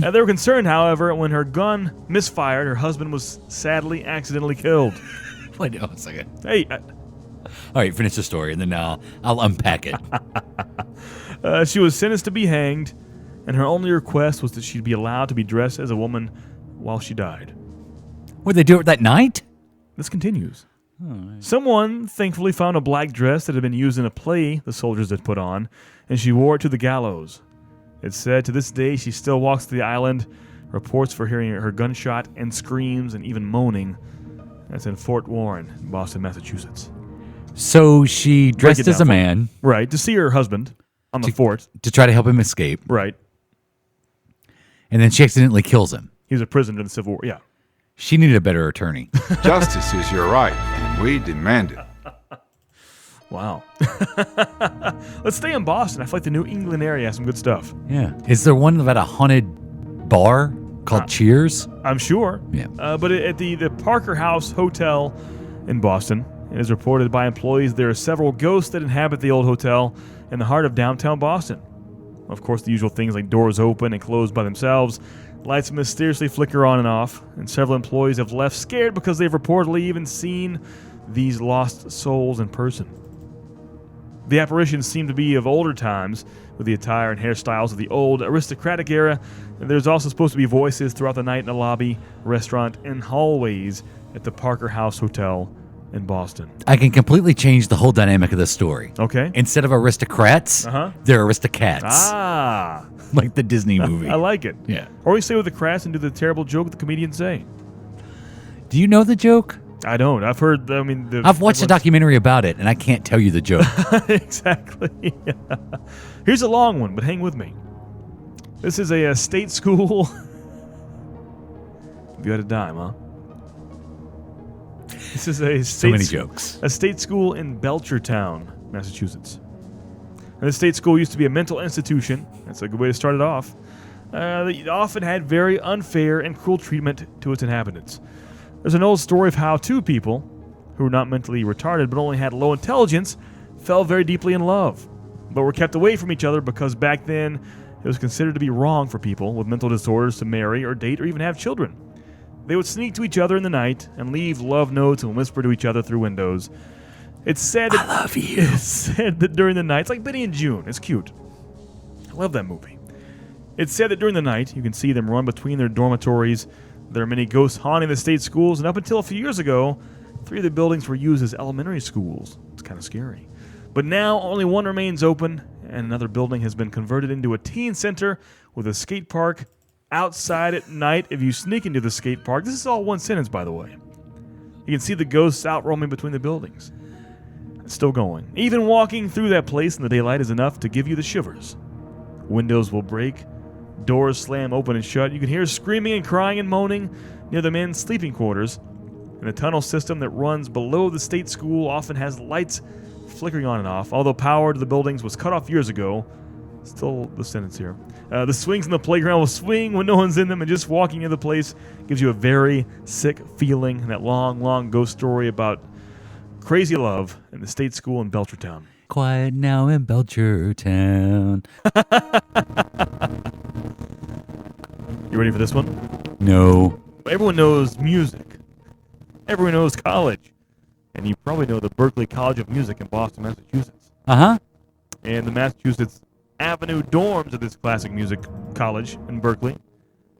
Now, they were concerned, however, when her gun misfired, her husband was sadly accidentally killed. Wait a second. Hey, All right, finish the story, and then I'll unpack it. she was sentenced to be hanged, and her only request was that she'd be allowed to be dressed as a woman while she died. Would they do it that night? This continues. Someone thankfully found a black dress that had been used in a play the soldiers had put on, and she wore it to the gallows. It's said to this day she still walks to the island, reports for hearing her gunshot and screams and even moaning. That's in Fort Warren, Boston, Massachusetts. So she dressed as a man Right, to see her husband on the fort. to try to help him escape, Right. and then she accidentally kills him. He was a prisoner in the Civil War, yeah. She needed a better attorney. Justice is your right, and we demand it. Wow. Let's stay in Boston. I feel like the New England area has some good stuff. Yeah. Is there one about a haunted bar called Cheers? I'm sure. Yeah. But at the Parker House Hotel in Boston, it is reported by employees there are several ghosts that inhabit the old hotel in the heart of downtown Boston. Of course, the usual things like doors open and close by themselves, lights mysteriously flicker on and off, and several employees have left scared because they've reportedly even seen these lost souls in person. The apparitions seem to be of older times, with the attire and hairstyles of the old aristocratic era. And there's also supposed to be voices throughout the night in the lobby, restaurant, and hallways at the Parker House Hotel in Boston. I can completely change the whole dynamic of this story. Okay. Instead of aristocrats, they're aristocats. Ah. Like the Disney movie. I like it. Yeah. Or we say with the crats and do the terrible joke the comedians say. Do you know the joke? I don't. I've heard, I've watched a documentary about it, and I can't tell you the joke. Exactly. Here's a long one, but hang with me. This is a state school. You had a dime, huh? This is a So many jokes. A state school in Belchertown, Massachusetts. And the state school used to be a mental institution. That's a good way to start it off. That often had very unfair and cruel treatment to its inhabitants. There's an old story of how two people, who were not mentally retarded but only had low intelligence, fell very deeply in love, but were kept away from each other because back then it was considered to be wrong for people with mental disorders to marry or date or even have children. They would sneak to each other in the night and leave love notes and whisper to each other through windows. It's said that, I love you. It's said that during the night, it's like Benny and June. It's cute. I love that movie. It's said that during the night, you can see them run between their dormitories. There are many ghosts haunting the state schools, and up until a few years ago, 3 of the buildings were used as elementary schools. It's kind of scary. But now, only one remains open, and another building has been converted into a teen center with a skate park outside at night. If you sneak into the skate park, this is all one sentence, by the way, you can see the ghosts out roaming between the buildings. It's still going. Even walking through that place in the daylight is enough to give you the shivers. Windows will break. Doors slam open and shut. You can hear screaming and crying and moaning near the men's sleeping quarters. And the tunnel system that runs below the state school often has lights flickering on and off. Although power to the buildings was cut off years ago, still the sentence here. The swings in the playground will swing when no one's in them, and just walking near the place gives you a very sick feeling. And that long, long ghost story about crazy love in the state school in Belchertown. Quiet now in Belchertown. You ready for this one? No. Everyone knows music. Everyone knows college. And you probably know the Berklee College of Music in Boston, Massachusetts. Uh-huh. And the Massachusetts Avenue dorms of this classic music college in Berkeley.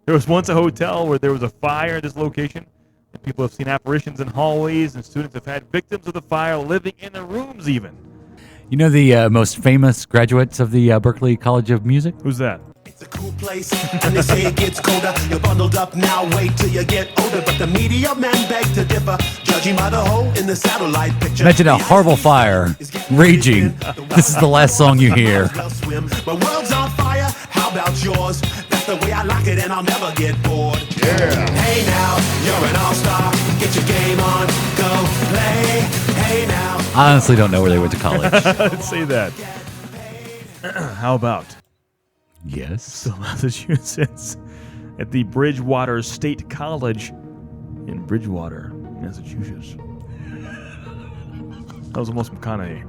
There was once a hotel where there was a fire at this location. And people have seen apparitions in hallways, and students have had victims of the fire living in their rooms even. You know the most famous graduates of the Berklee College of Music? Who's that? It's a cool place, and they say it gets colder. You're bundled up now, wait till you get older. But the media men beg to differ, judging by the hole in the satellite picture. Imagine a horrible fire raging. This is the last song you hear. My world's on fire, how about yours? That's the way I like it, and I'll never get bored. Yeah. Hey now, you're an all-star. Get your game on, go play. Hey now. I honestly don't know where they went to college. Let's say that. How about? Yes. Still Massachusetts. At the Bridgewater State College in Bridgewater, Massachusetts. That was almost McConaughey.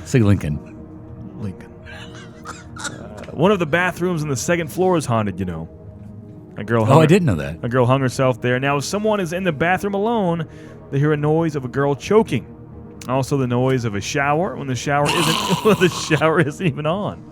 Say Lincoln. Lincoln. One of the bathrooms on the second floor is haunted, you know. A girl I didn't know that. A girl hung herself there. Now, if someone is in the bathroom alone, they hear a noise of a girl choking. Also, the noise of a shower when the shower isn't even on.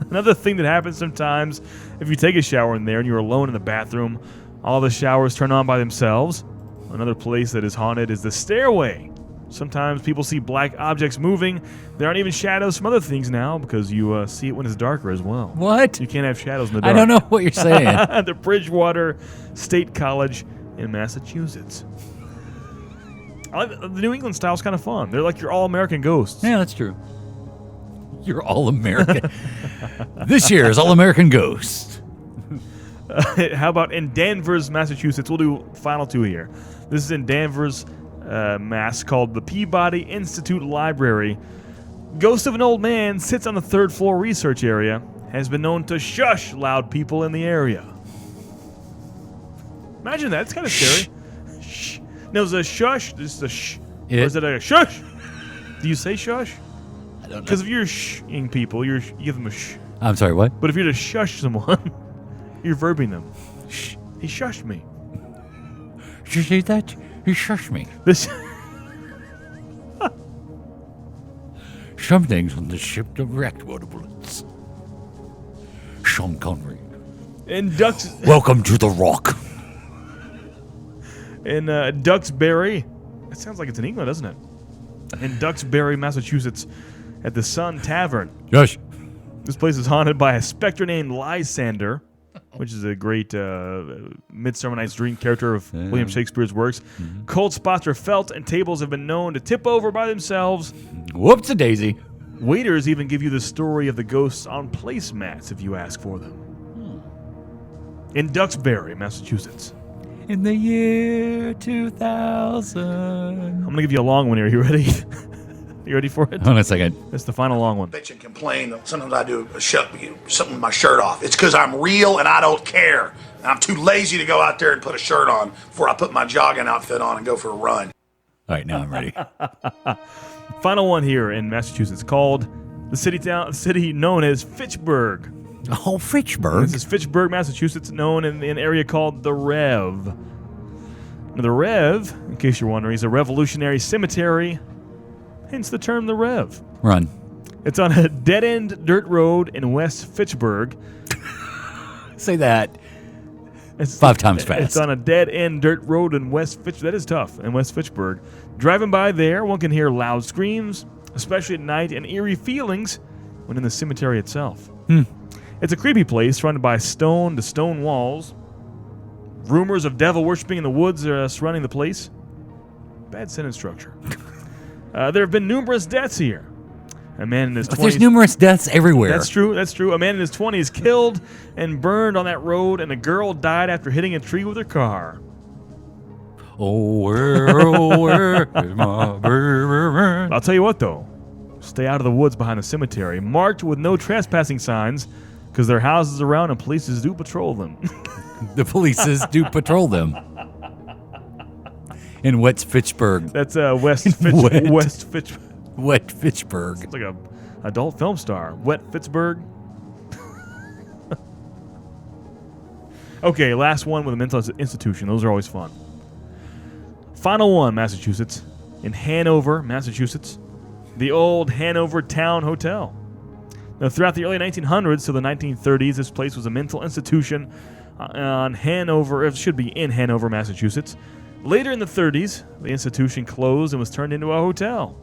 Another thing that happens sometimes, if you take a shower in there and you're alone in the bathroom, all the showers turn on by themselves. Another place that is haunted is the stairway. Sometimes people see black objects moving. There aren't even shadows from other things now because you see it when it's darker as well. What? You can't have shadows in the dark. I don't know what you're saying. The Bridgewater State College in Massachusetts. The New England style is kind of fun. They're like your all-American ghosts. Yeah, that's true. You're all-American. This year is All-American Ghost. How about in Danvers, Massachusetts? We'll do final 2 here. This is in Danvers, Mass, called the Peabody Institute Library. Ghost of an old man sits on the 3rd floor research area. Has been known to shush loud people in the area. Imagine that. It's kind of scary. Shh. Now, is it a shush? This is a shh. Or is it a shush? Do you say shush? I don't know. Because if you're shhing people, you give them a shh. I'm sorry, what? But if you're to shush someone, you're verbing them. Shh. He shushed me. Did you see that? He shushed me. This Some things on the ship direct water bullets. Sean Connery. in Ducks Welcome to the Rock. in Duxbury. That sounds like it's in England, doesn't it? In Duxbury, Massachusetts, at the Sun Tavern. Yes. This place is haunted by a specter named Lysander, which is a great Midsummer Night's Dream character of William Shakespeare's works. Cold spots are felt, and tables have been known to tip over by themselves. Whoops-a-daisy. Waiters even give you the story of the ghosts on placemats if you ask for them. In Duxbury, Massachusetts. In the year 2000. I'm going to give you a long one here. You ready? You ready for it? Hold on a second. That's the final long one. Bitch and complain. Sometimes I do something with my shirt off. It's because I'm real and I don't care. And I'm too lazy to go out there and put a shirt on before I put my jogging outfit on and go for a run. All right, now I'm ready. Final one here in Massachusetts, called the city known as Fitchburg. Oh, Fitchburg. This is Fitchburg, Massachusetts, known in an area called the Rev. Now, the Rev, in case you're wondering, is a revolutionary cemetery, hence the term the Rev. Run. It's on a dead-end dirt road in West Fitchburg. Say that It's 5 times fast. It's on a dead-end dirt road in West Fitchburg. That is tough, in West Fitchburg. Driving by there, one can hear loud screams, especially at night, and eerie feelings when in the cemetery itself. It's a creepy place surrounded by stone to stone walls. Rumors of devil worshipping in the woods are surrounding the place. Bad sentence structure. There have been numerous deaths here. A man in his 20s... There's numerous deaths everywhere. That's true. A man in his 20s killed and burned on that road, and a girl died after hitting a tree with her car. Oh, where is my baby? I'll tell you what, though. Stay out of the woods behind the cemetery, marked with no trespassing signs, because there are houses around and police do patrol them. The polices do patrol them. In West Fitchburg. That's West Fitchburg. Wet Fitchburg. It's like a adult film star. Wet Fitchburg. Okay, last one with a mental institution. Those are always fun. Final one, Massachusetts. In Hanover, Massachusetts. The old Hanover Town Hotel. Now, throughout the early 1900s to the 1930s, this place was a mental institution in Hanover, Massachusetts. Later in the 30s, the institution closed and was turned into a hotel,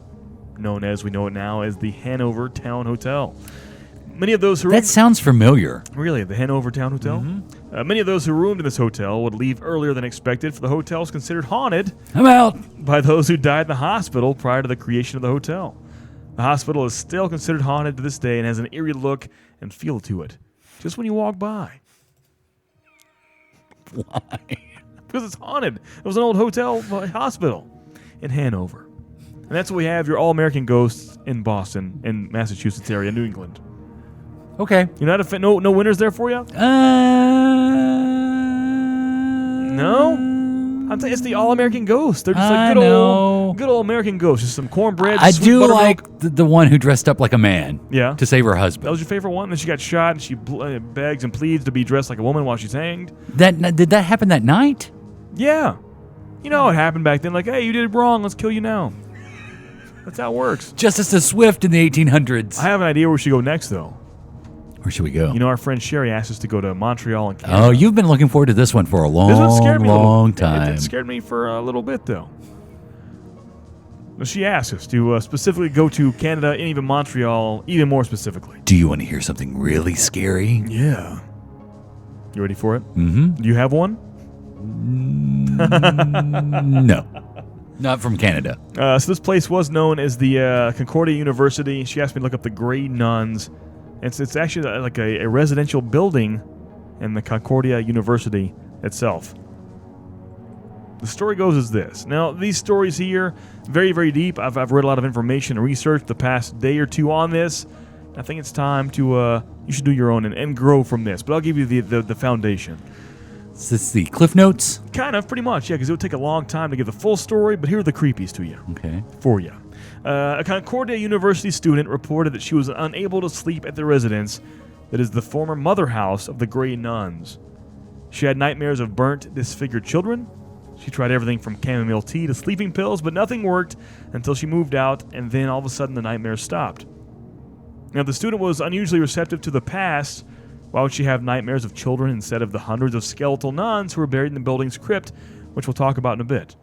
known as we know it now as the Hanover Town Hotel. Many of those who That sounds familiar. Really, the Hanover Town Hotel? Many of those who roomed in this hotel would leave earlier than expected, for the hotel is considered haunted I'm out. by those who died in the hospital prior to the creation of the hotel. The hospital is still considered haunted to this day and has an eerie look and feel to it, just when you walk by. Why? Because it's haunted. It was an old hospital in Hanover. And that's what we have, your all-American ghosts in Boston, in Massachusetts area, New England. Okay. You're not no winners there for you? No? I'm saying it's the all-American ghosts. They're just like good old American ghosts. Just some cornbread. I sweet do buttermilk. like the one who dressed up like a man. Yeah. To save her husband. That was your favorite one? Then she got shot and she begs and pleads to be dressed like a woman while she's hanged? Did that happen that night? Yeah. You know what happened back then? Like, hey, you did it wrong. Let's kill you now. That's how it works. Justice is swift in the 1800s. I have an idea where we should go next, though. Where should we go? You know, our friend Sherry asked us to go to Montreal and Canada. Oh, you've been looking forward to this one for a This one scared me long time. It scared me for a little bit, though. She asked us to specifically go to Canada and even Montreal, even more specifically. Do you want to hear something really scary? Yeah. You ready for it? Mm-hmm. Do you have one? No. Not from Canada. So this place was known as the Concordia University. She asked me to look up the Grey Nuns. It's actually like a residential building in the Concordia University itself. The story goes as this. Now, these stories here, very, very deep. I've read a lot of information and research the past day or two on this. I think it's time to, you should do your own and grow from this. But I'll give you the foundation. Is this the Cliff Notes? Kind of, pretty much, yeah, because it would take a long time to give the full story, but here are the creepies to you. Okay. For you. A Concordia University student reported that she was unable to sleep at the residence that is the former mother house of the Grey Nuns. She had nightmares of burnt, disfigured children. She tried everything from chamomile tea to sleeping pills, but nothing worked until she moved out, and then all of a sudden the nightmares stopped. Now, the student was unusually receptive to the past. Why would she have nightmares of children instead of the hundreds of skeletal nuns who were buried in the building's crypt, which we'll talk about in a bit?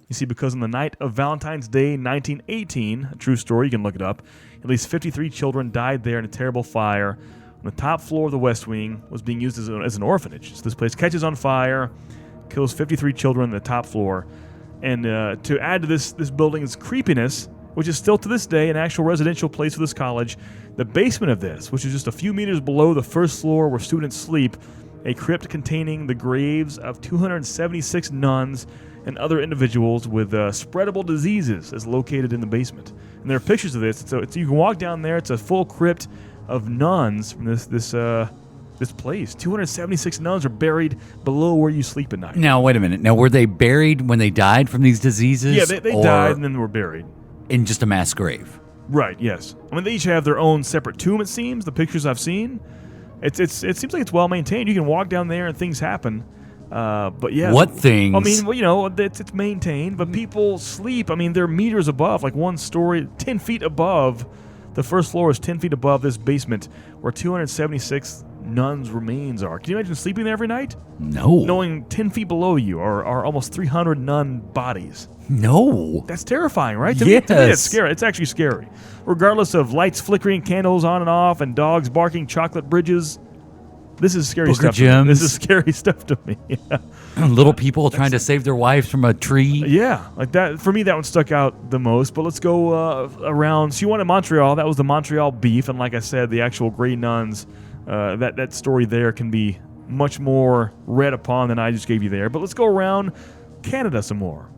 You see, because on the night of Valentine's Day 1918, a true story, you can look it up, at least 53 children died there in a terrible fire. On the top floor of the West Wing was being used as an orphanage. So this place catches on fire, kills 53 children on the top floor. And to add to this building's creepiness, which is still to this day an actual residential place for this college, the basement of this, which is just a few meters below the first floor where students sleep, a crypt containing the graves of 276 nuns and other individuals with spreadable diseases, is located in the basement. And there are pictures of this. So you can walk down there. It's a full crypt of nuns from this place. 276 nuns are buried below where you sleep at night. Now, wait a minute. Now, were they buried when they died from these diseases? Yeah, they died and then were buried. In just a mass grave? Right, yes. I mean, they each have their own separate tomb, it seems, the pictures I've seen. It seems like it's well maintained. You can walk down there and things happen. But yeah. What things? I mean, well, you know, it's maintained, but people sleep. I mean, they're meters above, like one story, 10 feet above. The first floor is 10 feet above this basement where 276 nuns' remains are. Can you imagine sleeping there every night? No. Knowing 10 feet below you are almost 300 nun bodies. No. That's terrifying, right? To Yes. me, it's scary. It's actually scary. Regardless of lights flickering, candles on and off, and dogs barking chocolate bridges, this is scary Booger stuff. gems. This is scary stuff to me. Yeah. Little people trying to save their wives from a tree. Yeah, like that. For me, that one stuck out the most. But let's go around. So you went to Montreal. That was the Montreal Beef. And like I said, the actual Grey Nuns, that story there can be much more read upon than I just gave you there. But let's go around Canada some more.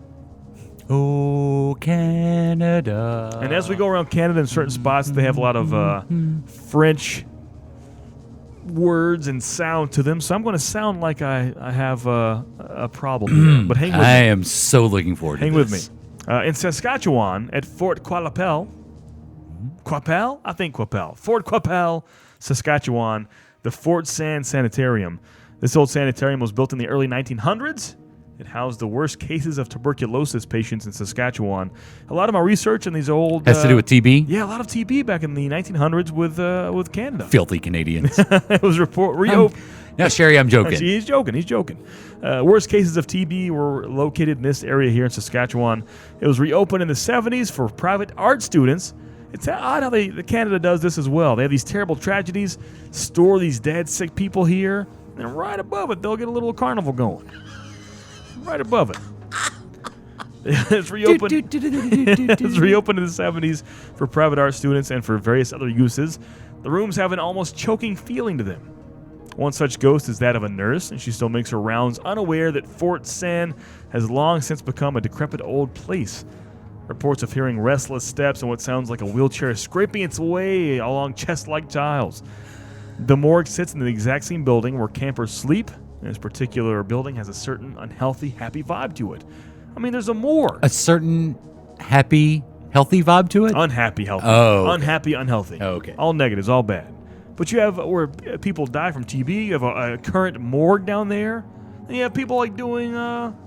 Oh, Canada. And as we go around Canada in certain spots, they have a lot of French words and sound to them. So I'm going to sound like I have a problem here. But hang with me. I am so looking forward to this. Hang with me. In Saskatchewan, at Fort Quapel, Fort Quapel, Saskatchewan, the Fort Sand Sanitarium. This old sanitarium was built in the early 1900s. It housed the worst cases of tuberculosis patients in Saskatchewan. A lot of my research in these old... Has to do with TB? Yeah, a lot of TB back in the 1900s with Canada. Filthy Canadians. It was reopened. Now, Sherry, I'm joking. He's joking. Worst cases of TB were located in this area here in Saskatchewan. It was reopened in the 70s for private art students. It's odd how Canada does this as well. They have these terrible tragedies, store these dead, sick people here, and right above it, they'll get a little carnival going. Right above it. It's reopened. It's reopened in the 70s for private art students and for various other uses. The rooms have an almost choking feeling to them. One such ghost is that of a nurse, and she still makes her rounds unaware that Fort Sand has long since become a decrepit old place. Reports of hearing restless steps and what sounds like a wheelchair scraping its way along chest-like tiles. The morgue sits in the exact same building where campers sleep. And this particular building has a certain unhealthy, happy vibe to it. I mean, there's a morgue. A certain happy, healthy vibe to it? Unhappy, healthy. Oh, okay. Unhappy, unhealthy. Oh, okay. All negatives, all bad. But you have where people die from TB. You have a current morgue down there. And you have people like doing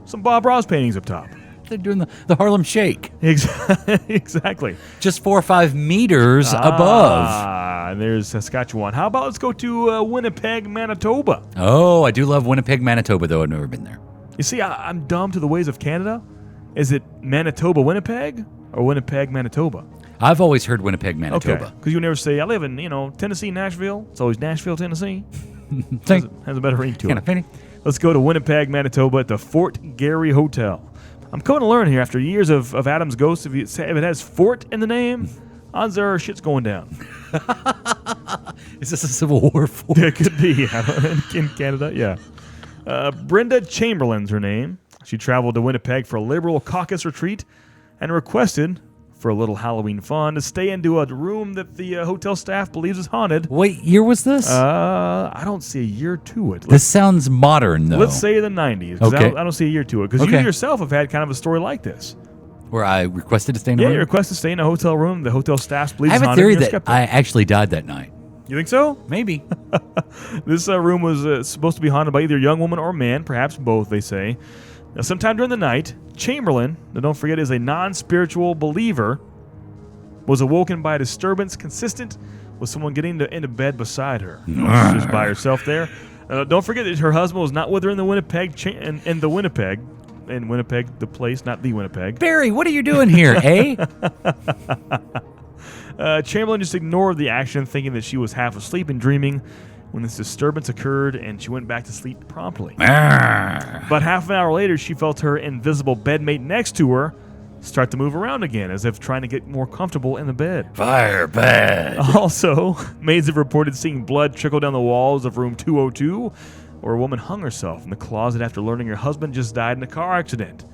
some Bob Ross paintings up top. They're doing the Harlem Shake. Exactly. Just 4 or 5 meters above. And there's Saskatchewan. How about let's go to Winnipeg, Manitoba? Oh, I do love Winnipeg, Manitoba, though I've never been there. You see, I'm dumb to the ways of Canada. Is it Manitoba, Winnipeg, or Winnipeg, Manitoba? I've always heard Winnipeg, Manitoba. Okay, because you never say, I live in, Tennessee, Nashville. It's always Nashville, Tennessee. Has a better ring to it. Let's go to Winnipeg, Manitoba at the Fort Garry Hotel. I'm coming to learn here after years of Adam's Ghost. If it has Fort in the name, odds are shit's going down. Is this a Civil War fort? It could be in Canada, yeah. Brenda Chamberlain's her name. She traveled to Winnipeg for a Liberal caucus retreat and requested, for a little Halloween fun, to stay into a room that the hotel staff believes is haunted. What year was this? I don't see a year to it. This sounds modern, though. Let's say the 90s. Okay. I don't see a year to it. Because you yourself have had kind of a story like this. Where I requested to stay in a room? Yeah, you requested to stay in a hotel room. The hotel staff believes I have it's a haunted. theory that I actually died that night. You think so? Maybe. This room was supposed to be haunted by either a young woman or a man, perhaps both, they say. Now, sometime during the night, Chamberlain, now don't forget, is a non-spiritual believer, was awoken by a disturbance consistent with someone getting into bed beside her. She's just by herself there. Don't forget that her husband was not with her in the Winnipeg, in Winnipeg, the place, not the Winnipeg. Barry, what are you doing here, eh? Chamberlain just ignored the action, thinking that she was half asleep and dreaming when this disturbance occurred, and she went back to sleep promptly. About half an hour later, she felt her invisible bedmate next to her start to move around again, as if trying to get more comfortable in the bed. Fire bed. Also, maids have reported seeing blood trickle down the walls of room 202, where a woman hung herself in the closet after learning her husband just died in a car accident.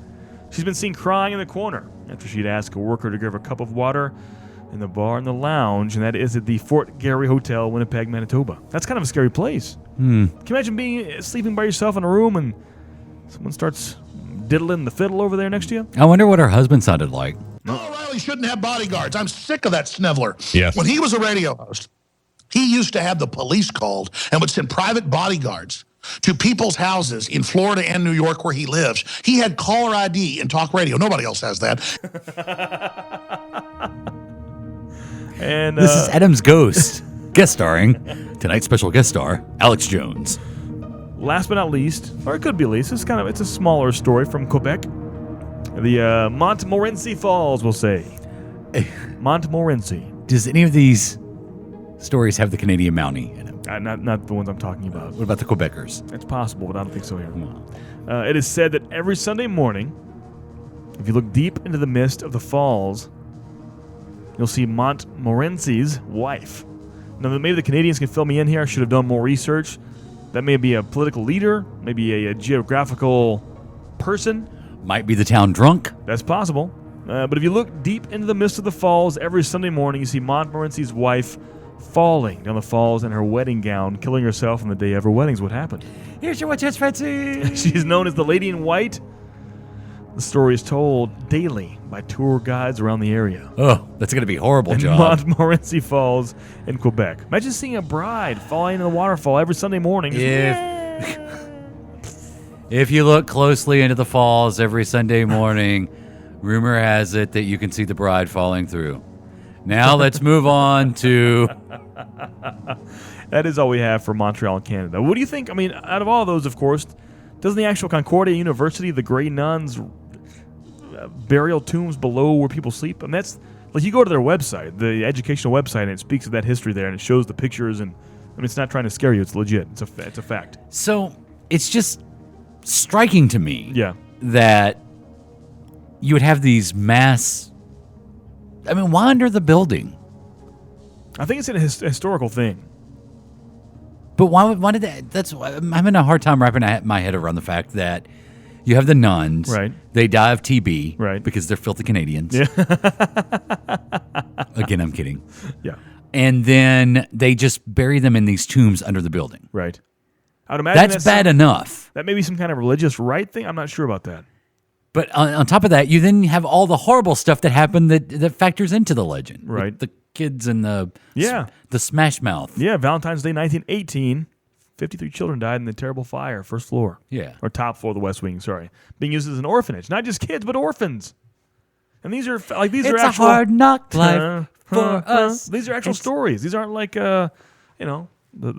She's been seen crying in the corner after she'd asked a worker to give her a cup of water in the bar and the lounge, and that is at the Fort Garry Hotel, Winnipeg, Manitoba. That's kind of a scary place. Can you imagine sleeping by yourself in a room and someone starts diddling the fiddle over there next to you? I wonder what her husband sounded like. O'Reilly shouldn't have bodyguards. I'm sick of that sniveler. Yes. When he was a radio host, he used to have the police called and would send private bodyguards to people's houses in Florida and New York where he lives. He had caller ID in talk radio. Nobody else has that. And this is Adam's Ghost, guest starring tonight's special guest star, Alex Jones. Last but not least, or it could be least, it's a smaller story from Quebec. The Montmorency Falls, we'll say. Montmorency. Does any of these stories have the Canadian Mountie in them? Not the ones I'm talking about. What about the Quebecers? It's possible, but I don't think so here. It is said that every Sunday morning, if you look deep into the mist of the falls, you'll see Montmorency's wife. Now, maybe the Canadians can fill me in here. I should have done more research. That may be a political leader, maybe a geographical person. Might be the town drunk. That's possible. But if you look deep into the mist of the falls, every Sunday morning you see Montmorency's wife falling down the falls in her wedding gown, killing herself on the day of her wedding is what happened. Here's your witch's fancy. She's known as the Lady in White. The story is told daily by tour guides around the area. Oh, that's going to be a horrible job. Montmorency Falls in Quebec. Imagine seeing a bride falling in the waterfall every Sunday morning. If you look closely into the falls every Sunday morning, rumor has it that you can see the bride falling through. Now let's move on to... That is all we have for Montreal, Canada. What do you think? I mean, out of all those, of course, doesn't the actual Concordia University, the Grey Nuns, burial tombs below where people sleep? And that's like you go to their website, the educational website, and it speaks of that history there, and it shows the pictures. And I mean, it's not trying to scare you; it's legit. It's a fact. So it's just striking to me, that you would have these mass. I mean, why under the building? I think it's a historical thing. But why did that? I'm having a hard time wrapping my head around the fact that you have the nuns. Right. They die of TB. Right. Because they're filthy Canadians. Yeah. Again, I'm kidding. Yeah. And then they just bury them in these tombs under the building. Right. I would imagine that's bad enough. That may be some kind of religious rite thing. I'm not sure about that. But on top of that, you then have all the horrible stuff that happened that factors into the legend. Right. With the kids and the smash mouth. Yeah, Valentine's Day 1918, 53 children died in the terrible fire, first floor. Yeah. Or top floor of the West Wing, sorry. Being used as an orphanage. Not just kids, but orphans. And these are like it's are actual... a hard knock life for us. These are actual stories. These aren't like, the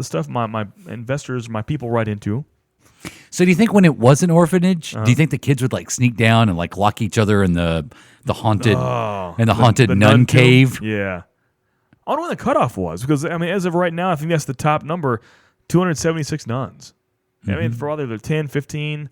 stuff my investors, my people write into. So do you think when it was an orphanage, do you think the kids would like sneak down and like lock each other in the haunted haunted nun cave? Yeah. I wonder when the cutoff was, because I mean, as of right now, I think that's the top number, 276 nuns. Mm-hmm. I mean, for all they're 10, 15,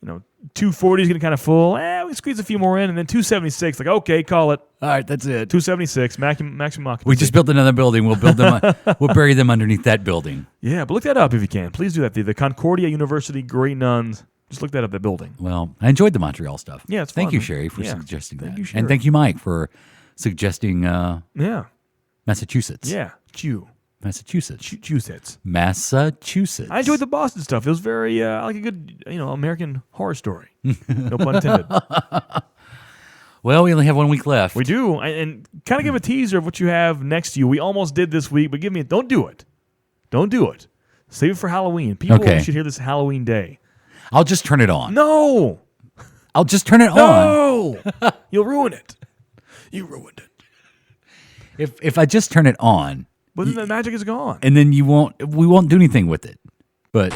240 is getting kind of full. We can squeeze a few more in, and then 276, like, okay, call it. All right, that's it. 276, maximum occupancy. We just built another building. We'll build them. We'll bury them underneath that building. Yeah, but look that up if you can. Please do that. The Concordia University Grey Nuns. Just look that up, that building. Well, I enjoyed the Montreal stuff. Yeah, it's Thank fun, you, man. Sherry, for suggesting that. Thank you, Sherry. And thank you, Mike, for suggesting Massachusetts. Yeah, Massachusetts. Massachusetts. I enjoyed the Boston stuff. It was very like a good, American horror story. No pun intended. Well, we only have 1 week left. We do, and kind of give a teaser of what you have next to you. We almost did this week, but don't do it. Don't do it. Save it for Halloween. People should hear this Halloween day. I'll just turn it on. No. I'll just turn it on. No! You'll ruin it. You ruined it. If I just turn it on, But then the magic is gone. and then we won't do anything with it. But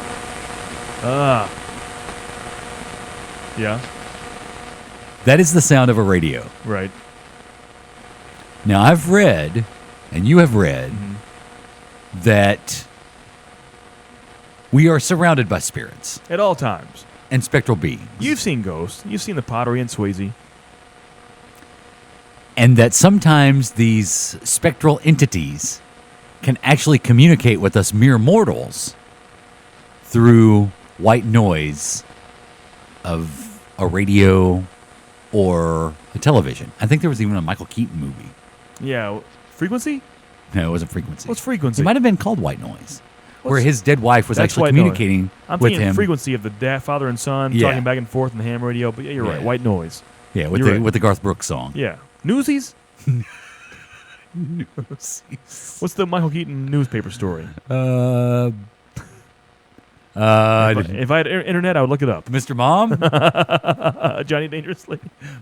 Yeah. that is the sound of a radio. Right. Now, I've read, and you have read, that we are surrounded by spirits At all times. and spectral beings. You've seen ghosts. You've seen the pottery in Swayze. And that sometimes these spectral entities can actually communicate with us mere mortals through white noise of a radio or a television. I think there was even a Michael Keaton movie. Yeah. Frequency? No, it wasn't Frequency. What's Frequency? It might have been called White Noise, where What's- his dead wife was That's actually White Noise. communicating I'm with thinking him. Frequency of the father and son Yeah. talking back and forth in the ham radio. But yeah, you're right. Yeah. White noise. Yeah, with You're the right. with the Garth Brooks song. Yeah. Newsies? What's the Michael Keaton newspaper story? If I had internet, I would look it up. Mr. Mom, Johnny Dangerously.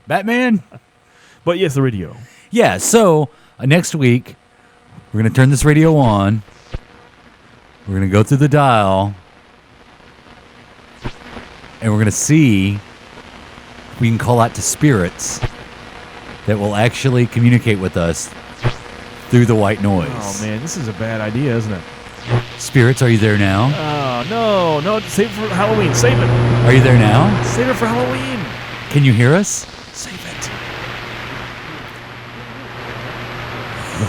Batman. But yes, the radio. Yeah. So next week, we're gonna turn this radio on. We're gonna go through the dial, and we're gonna see if we can call out to spirits that will actually communicate with us through the white noise. Oh man, this is a bad idea, isn't it? Spirits, are you there now? Oh no, save it for Halloween. Save it. Are you there now? Save it for Halloween. Can you hear us? Save it.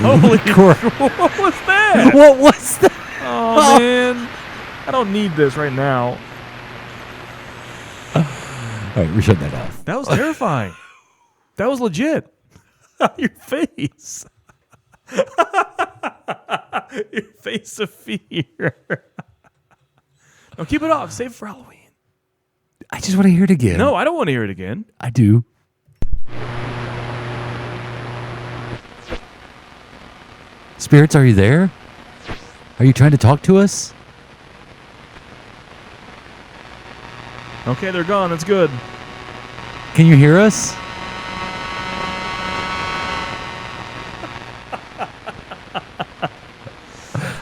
Holy crap! What was that? What was that? Oh man, I don't need this right now. All right, we shut that off. That was terrifying. That was legit. Your face. Your face of fear. No, keep it off. Save it for Halloween. I just want to hear it again. No, I don't want to hear it again. I do. Spirits, are you there? Are you trying to talk to us? Okay, they're gone. That's good. Can you hear us?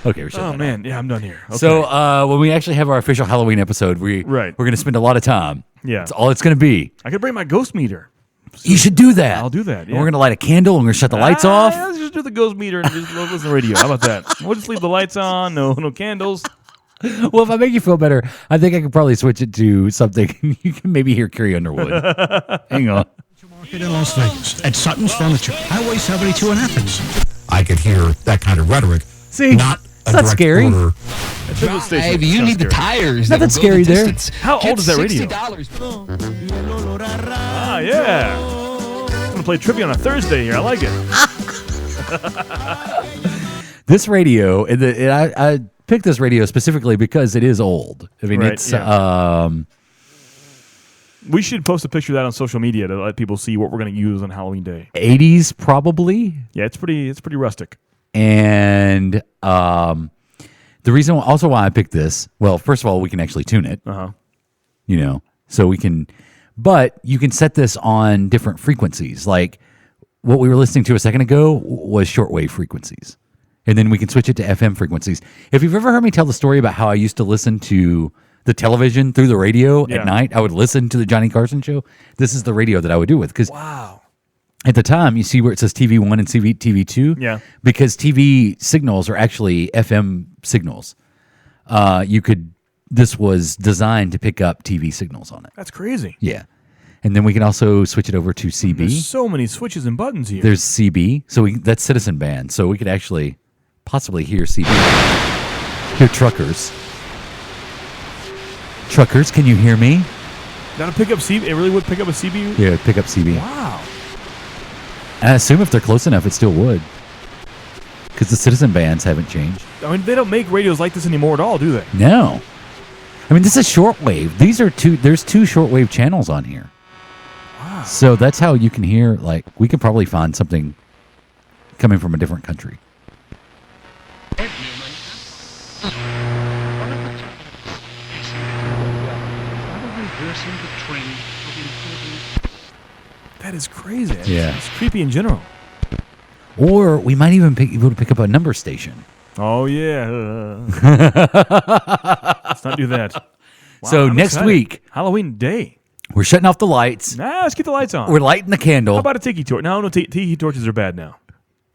Okay, we're shutting Oh that man, yeah, I'm done here. Okay. So when we actually have our official Halloween episode, we're going to spend a lot of time. Yeah. That's all it's going to be. I could bring my ghost meter. You should do that. I'll do that. And we're going to light a candle and we're going to shut the lights off. Let's just do the ghost meter and just listen to the radio. How about that? We'll just leave the lights on. No candles. Well, if I make you feel better, I think I could probably switch it to something. You can maybe hear Carrie Underwood. Hang on. Market in Las Vegas at Sutton's Furniture, Highway 72 in Athens. I could hear that kind of rhetoric. See, not it's not scary. Drive, you need the tires. Nothing scary there. How old is that radio? $60. Ah, yeah. I'm going to play trivia on a Thursday here. I like it. This radio, and I picked this radio specifically because it is old. I mean, Right, it's yeah. We should post a picture of that on social media to let people see what we're going to use on Halloween Day. 80s probably. Yeah, it's pretty rustic. And the reason also why I picked this, well, first of all, we can actually tune it. You know, so we can, but you can set this on different frequencies. Like what we were listening to a second ago was shortwave frequencies. And then we can switch it to FM frequencies. If you've ever heard me tell the story about how I used to listen to the television through the radio at night, I would listen to the Johnny Carson show. This is the radio that I would do with. Because at the time, you see where it says TV1 and TV2? Yeah. Because TV signals are actually FM signals. This was designed to pick up TV signals on it. That's crazy. Yeah. And then we can also switch it over to CB. There's so many switches and buttons here. There's CB. So that's Citizen Band. So we could actually possibly hear CB. Hear truckers. Truckers, can you hear me? That'll pick up CB. It really would pick up a CB? Yeah, pick up CB. Wow. And I assume if they're close enough, it still would. Because the Citizen bands haven't changed. I mean, they don't make radios like this anymore at all, do they? No. I mean, this is shortwave. There's two shortwave channels on here. Wow. So that's how you can hear, like, we could probably find something coming from a different country. That is crazy. Yeah. It's creepy in general. Or we might even be able to pick up a number station. Oh, yeah. Let's not do that. Wow, So I'm next excited. week, Halloween day. we're shutting off the lights. Nah, let's keep the lights on. We're lighting the candle. How about a tiki torch? No, tiki torches are bad now.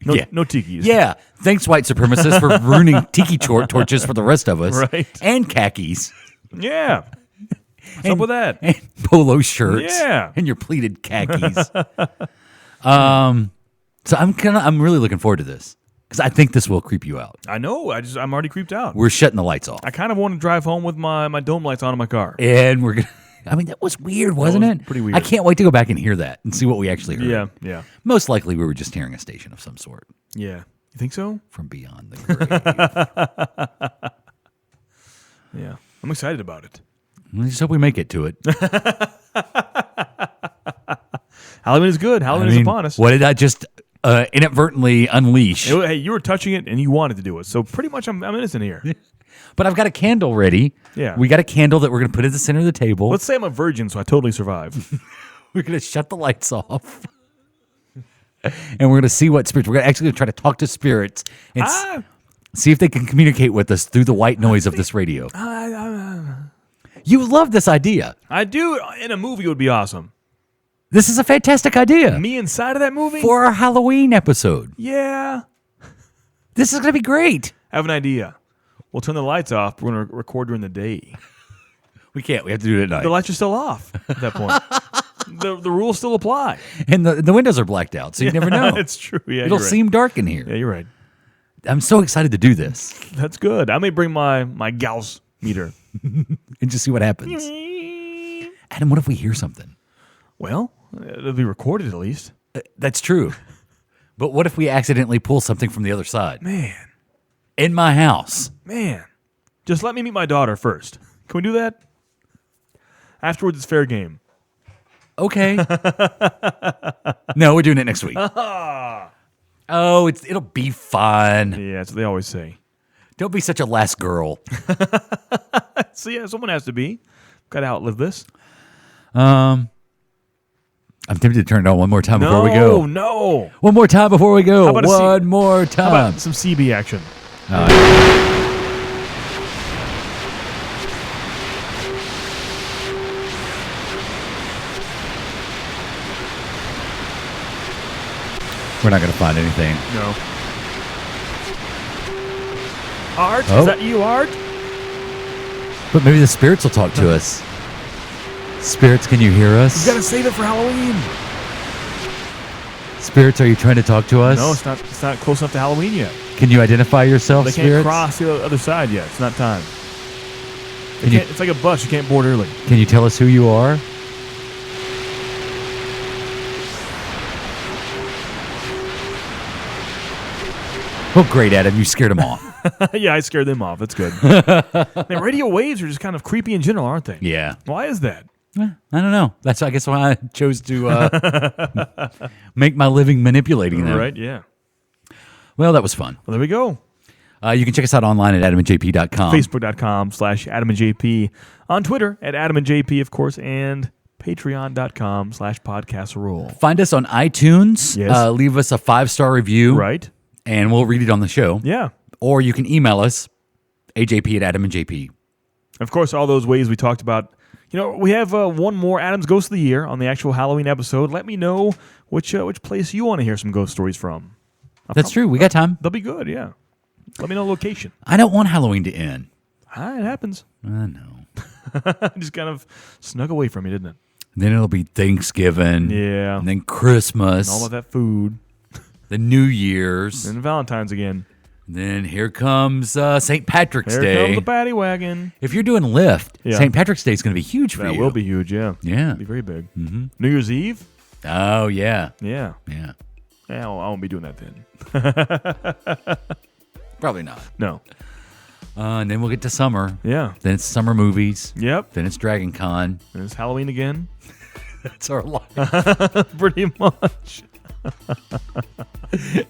No, Yeah. no tikis. Yeah. Thanks, white supremacists, for ruining tiki torches for the rest of us. Right. And khakis. Yeah. What's up with that? And polo shirts. Yeah. And your pleated khakis. So I'm really looking forward to this because I think this will creep you out. I know. I'm already creeped out. We're shutting the lights off. I kind of want to drive home with my dome lights on in my car. And we're going to. I mean, that was weird, wasn't was it? pretty weird. I can't wait to go back and hear that and see what we actually heard. Yeah. Most likely we were just hearing a station of some sort Yeah. You think so? from beyond the grave. Yeah. I'm excited about it. I just hope we make it to it. Halloween is good. Halloween is upon us. What did I just inadvertently unleash? Hey, you were touching it and you wanted to do it. So pretty much I'm innocent here. But I've got a candle ready. Yeah. We got a candle that we're going to put at the center of the table. Let's say I'm a virgin, so I totally survive. We're going to shut the lights off. And we're going to see what spirits. We're gonna actually try to talk to spirits and see if they can communicate with us through the white noise of this radio. You love this idea. I do. In a movie, it would be awesome. This is a fantastic idea. Me inside of that movie? For our Halloween episode. Yeah. This is going to be great. I have an idea. We'll turn the lights off. We're going to record during the day. We can't. We have to do it at night. The lights are still off at that point. the rules still apply. And the windows are blacked out, so you never know. It's true. Yeah, It'll you're right. seem dark in here. Yeah, you're right. I'm so excited to do this. That's good. I may bring my Gauss meter. And just see what happens. Adam, what if we hear something? Well, it'll be recorded at least. That's true. But what if we accidentally pull something from the other side? Man. In my house. Man. Just let me meet my daughter first. Can we do that? Afterwards, it's fair game. Okay. No, we're doing it next week. Oh, it'll be fun. Yeah, that's what they always say. Don't be such a last girl. So yeah, someone has to be. Got to outlive this. I'm tempted to turn it on one more time before we go. No. One more time before we go. How about One more time. How about some CB action? We're not going to find anything. No. Art? Oh. Is that you, Art? But maybe the spirits will talk to us. Spirits, can you hear us? You got to save it for Halloween. Spirits, are you trying to talk to us? No, it's not close enough to Halloween yet. Can you identify yourself, They spirits? can't cross the other side yet. It's not time. It's like a bus. You can't board early. Can you tell us who you are? Oh, great, Adam. You scared them off. Yeah, I scared them off. That's good. Man, radio waves are just kind of creepy in general, aren't they? Yeah. Why is that? I don't know. That's, I guess, why I chose to make my living manipulating them. Right, yeah. Well, that was fun. Well, there we go. You can check us out online at adamandjp.com. Facebook.com/AdamandJP. On Twitter at AdamandJP, of course, and Patreon.com/podcastroll. Find us on iTunes. Yes. Leave us a 5-star review. Right. And we'll read it on the show. Yeah. Or you can email us, ajp@adamandjp. Of course, all those ways we talked about. You know, we have one more Adam's Ghost of the Year on the actual Halloween episode. Let me know which place you want to hear some ghost stories from. That's true. We got time. They'll be good, yeah. Let me know location. I don't want Halloween to end. It happens. I know. Just kind of snuck away from you, didn't it? Then it'll be Thanksgiving. Yeah. And then Christmas. And all of that food. The New Year's. And Valentine's again. Then here comes St. Patrick's Day. Here comes the paddy wagon. If you're doing Lyft, St. Patrick's Day is going to be huge for you. That will be huge, yeah. Yeah. It'll be very big. Mm-hmm. New Year's Eve? Oh, yeah. Yeah. Yeah. Yeah, I won't be doing that then. Probably not. No. And then we'll get to summer. Yeah. Then it's summer movies. Yep. Then it's Dragon Con. Then it's Halloween again. That's our life. Pretty much.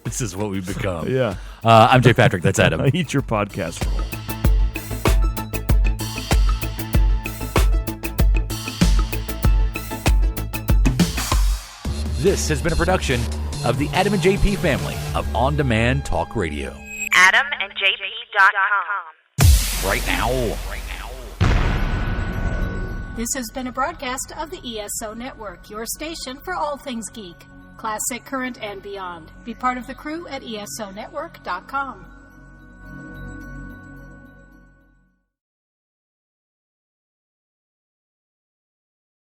This is what we've become. Yeah. I'm Jay Patrick. That's Adam. Eat your podcast roll. This has been a production of the Adam and JP family of on-demand talk radio. AdamandJP.com. Right now. This has been a broadcast of the ESO Network, your station for all things geek, classic, current, and beyond. Be part of the crew at ESONetwork.com.